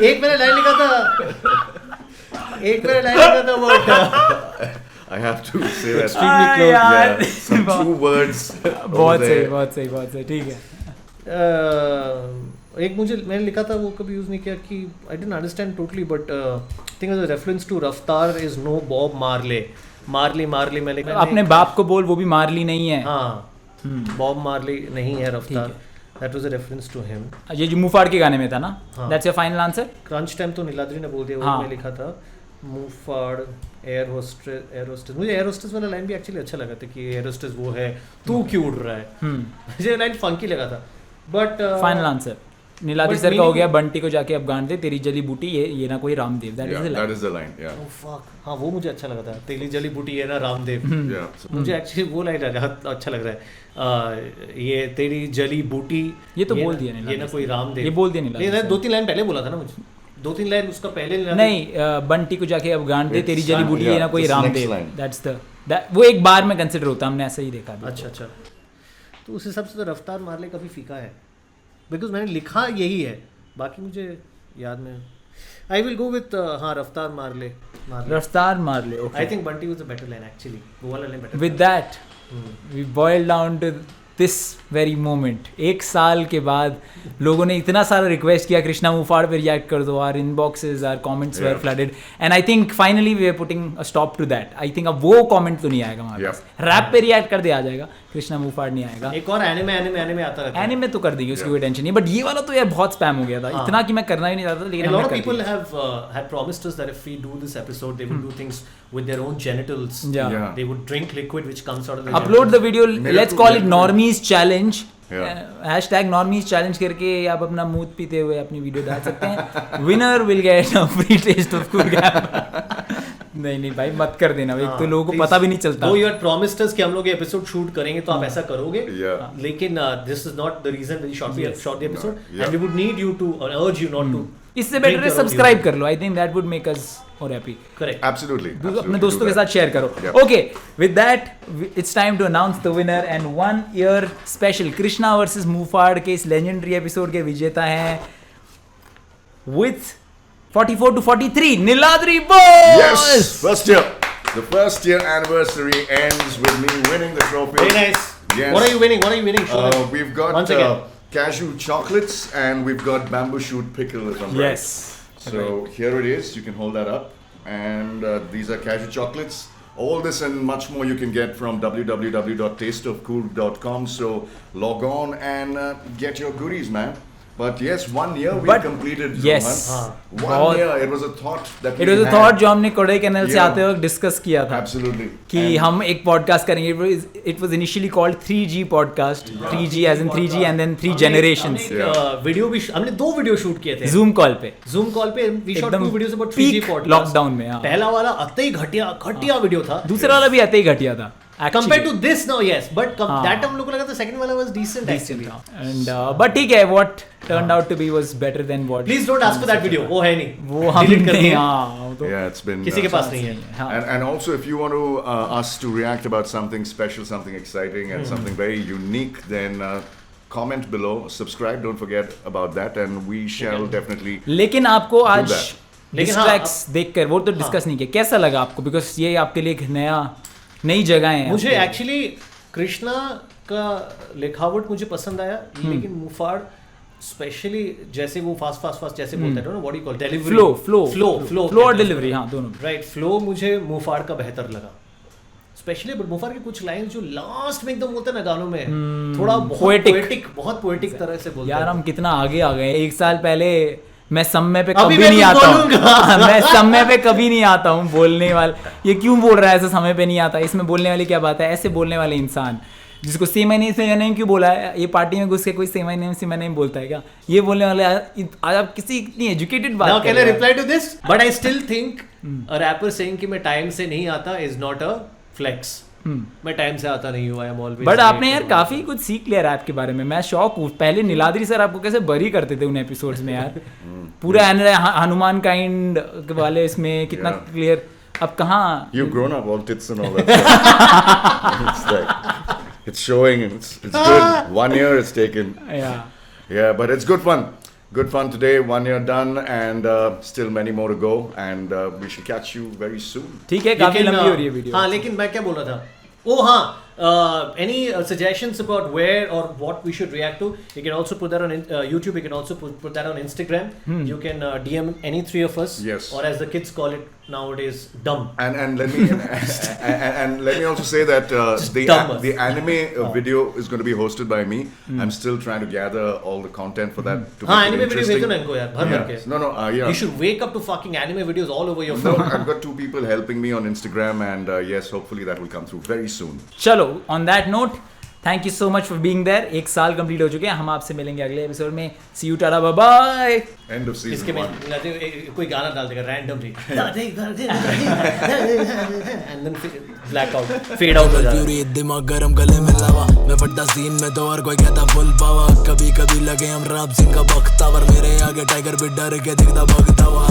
एक मैंने लाइन लिखा था. एक मैंने लाइन लिखा था वो. I have to say that. Extremely close. Yeah, some true words. बहुत सही, बहुत सही, बहुत सही. ठीक है. एक मुझे मैंने लिखा था वो कभी यूज नहीं किया कि I didn't understand totally but think as a reference to Raftaar is no Bob Marley. Marley मैंने अपने बाप को बोल, वो भी मार्ली नहीं है. हाँ, बॉब मार्ली नहीं है Raftaar. That was a reference to him. ये जो मुफाड़ के गाने में था ना. हाँ. That's your final answer. Crunch time तो नीलाद्री ने बोल दिया. वो हाँ. मैं लिखा था मुफाड़ एयर होस्टेस. मुझे एयर होस्टेस वाला लाइन भी एक्चुअली अच्छा लगा था कि एयर होस्टेस वो है, तू क्यों उड़ रहा है. मुझे लाइन फंकी लगा था. But final answer Niladri but sir का हो meaning- गया. बंटी को जाके अब गांड दे, तेरी जली बूटी ये ना कोई Ramdev. That Yeah, is that is the line. Yeah. oh fuck, हाँ वो मुझे अच्छा लगा था. तेली जली बूटी है ना रामदेव. Yeah. So, मुझे एक्चुअली वो लाइन अच्छा लग रहा है. ये तेरी जली बूटी ये तो ना- बोल दिया नीलाद्री ये ना सर. कोई रामदेव. ये बोल दिया नीलाद्री नहीं, सर. 2-3 लाइन पहले बोला था ना मुझे. 2-3 लाइन उसका पहले नहीं, बंटी को जाके अब गांड दे, तेरी It's- जली बूटी ये ना yeah, कोई this next Ramdev. line. That's the वो एक बार में कंसिडर होता. हमने ऐसा ही देखा अभी. अच्छा. तो उस हिसाब से तो रफ्तार मारले काफ़ी फीका है बिकॉज मैंने लिखा यही है. बाकी मुझे याद में आई विल गो विथ हाँ रफ्तार मारले. रफ्तार मार ले. I think Bunty was a better line actually. वो वाला line better. With that we boil down to this very moment. 1 साल के बाद लोगों ने इतना सारा रिक्वेस्ट किया कृष्णा मुफाड़ पे रिएक्ट कर दो, or inboxes or comments were flooded, and I think finally we are putting a stop to that. I think अब वो कमेंट तो नहीं आएगा हमारे पास, रैप पे रिएक्ट कर दे आ जाएगा, कृष्णा मुफाड़ नहीं आएगा। एक और एनिमे आता रहता है, एनिमे तो कर देंगे, उसकी कोई टेंशन नहीं, बट ये वाला तो यार बहुत स्पैम हो गया था, इतना कि मैं करना ही नहीं चाहता, लेकिन a lot of people have had promised us that if we do this episode they would do things with their own genitals. Yeah. They would drink liquid which comes out of the upload the video, मेरे let's को call it मेरे को- normies challenge, Yeah. Hashtag normies challenge करके आप अपना मूत पीते हुए अपनी वीडियो डाल सकते हैं, winner will get a free test of cool gap. नहीं भाई मत कर देना, एक तो लोगों को पता भी नहीं चलता। वो यू हैड प्रॉमिस्ड अस कि हम लोग ये एपिसोड शूट करेंगे तो आप ऐसा करोगे, Yeah. लेकिन this is not the reason we shot the episode, Yeah. And we would need you to urge you not to, इससे बेटर है सब्सक्राइब कर लो, I think that would make us more happy. Correct, Absolutely. अपने दोस्तों के साथ share करो। Yep. Okay, with that it's time to announce the winner and 1 year special Krishna versus Muhfaad के इस लेजेंडरी एपिसोड के विजेता हैं with 44 to 43 Niladri boys. Yes, first year. The first year anniversary ends with me winning the trophy. very nice. Yes. What are you winning? Show them. We've got Once again. cashew chocolates and we've got bamboo shoot pickle. If I'm Yes. right. So here it is. You can hold that up. And these are cashew chocolates. All this and much more you can get from www.tasteofcool.com. So log on and get your goodies, man. But yes, 1 year we But completed. yes. Rohan. बहुत- 1 year. It was a thought that it we was a had. Thought जो हमने कोडाईकनाल से Yeah. आते वक्त discuss किया था Absolutely. कि And- हम एक पॉडकास्ट करेंगे। It was initially called 3G podcast, 3G as in 3G and then 3 generations. Video भी हमने 2 वीडियो शूट किए थे जूम कॉल पे Zoom कॉल पे, we shot एकदम 2 videos about 3G peak podcast. lockdown में, हाँ। पहला वाला अति ही घटिया वीडियो था, दूसरा वाला भी आते ही घटिया था compared to this now, yes, but हाँ। that time हम लोग को लगा था second वाला was decent actually. And but ठीक है, what turned out to be was better than what. Please don't ask for that video, वो है नहीं, वो delete हमने कर दिया, हाँ वो तो Yeah, it's been. किसी के पास नहीं है। हाँ। And also, if you want to us to react about something special, something exciting, and something very unique, then comment below, subscribe. Don't forget about that, and we shall definitely. लेकिन आपको आज that. लेकिन हाँ, distracts देखकर वो तो discuss नहीं किया, कैसा लगा आपको? बिकॉज ये आपके लिए एक नई जगह है। मुझे एक्चुअली कृष्णा का लिखावट मुझे पसंद आया, लेकिन मुफाड़ स्पेशली जैसे वो फास्ट जैसे बोलते हैं ना, what you call delivery, flow और डिलीवरी, हाँ दोनों। राइट, फ्लो मुझे मुफाड़ का बेहतर लगा स्पेशली, बट मुफाड़ के कुछ लाइंस जो लास्ट में एकदम होते हैं ना गानों में, थोड़ा बहुत पोएटिक तरह से बोलते हैं। यार हम कितना आगे आ गए। 1 साल पहले मैं समय पे अभी कभी मैं नहीं कुछ आता हूँ बोलूंगा। मैं समय पे कभी नहीं आता हूँ बोलने वाला। ये क्यों बोल रहा है ऐसा समय पे नहीं आता? इसमें बोलने वाली क्या बात है? ऐसे बोलने वाले इंसान जिसको से माय नेम क्यों बोला है? ये पार्टी में घुस के कोई से माय नेम बोलता है क्या? ये बोलने वाले आज आप किसी इतनी एजुकेटेड बात Now कर can I रहे हैं। reply to this? But I still think a rapper saying कि मैं टाइम से नहीं आता is not a flex. मैं टाइम से आता नहीं हुआ, I am always but late. आपने यार काफी कुछ सीख लिया रैप के बारे में। मैं शॉक हूँ। पहले नीलाद्री सर आपको कैसे बरी करते थे उन एपिसोड्स में यार, पूरा हनुमान काइंड वाले इसमें कितना Yeah. क्लियर। अब कहाँ You've grown up, all tits and all that. It's like it's showing. It's good. 1 year it's taken. Yeah. Yeah, but it's good fun. Good fun today. 1 year done, and still many more to go. And we shall catch you very soon. ठीक है, काफी लेकिन, लंबी हो रही है video. हाँ, लेकिन मैं क्या बोल रहा था, any suggestions about where or what we should react to? You can also put that on YouTube. You can also put that on Instagram. You can DM any 3 of us. Yes. Or as the kids call it nowadays, dumb. And let me and let me also say that dumb. the anime video is going to be hosted by me. I'm still trying to gather all the content for that to हाँ, make it anime video interesting. भेजो ना इनको यार, भर भर के। No, yeah. You should wake up to fucking anime videos all over your No, phone. I've got 2 people helping me on Instagram, and yes, hopefully that will come through very soon. चलो, on that note, thank you so much for being there. 1 साल complete हो चुके हैं। हम आपसे मिलेंगे अगले episode में। See you, tata, bye bye. End of इसके season में 1. कोई गाना डाल देगा randomly and then black out, fade out हो जाएगा। फ्यूरी दिमाग गरम गले में लावा, मैं फटता सीन में तो और कोई कहता फुल पावा। कभी कभी लगे हम राब सिंह का बख्तावर, मेरे आगे टाइगर भी डर के दिखता भगता हुआ।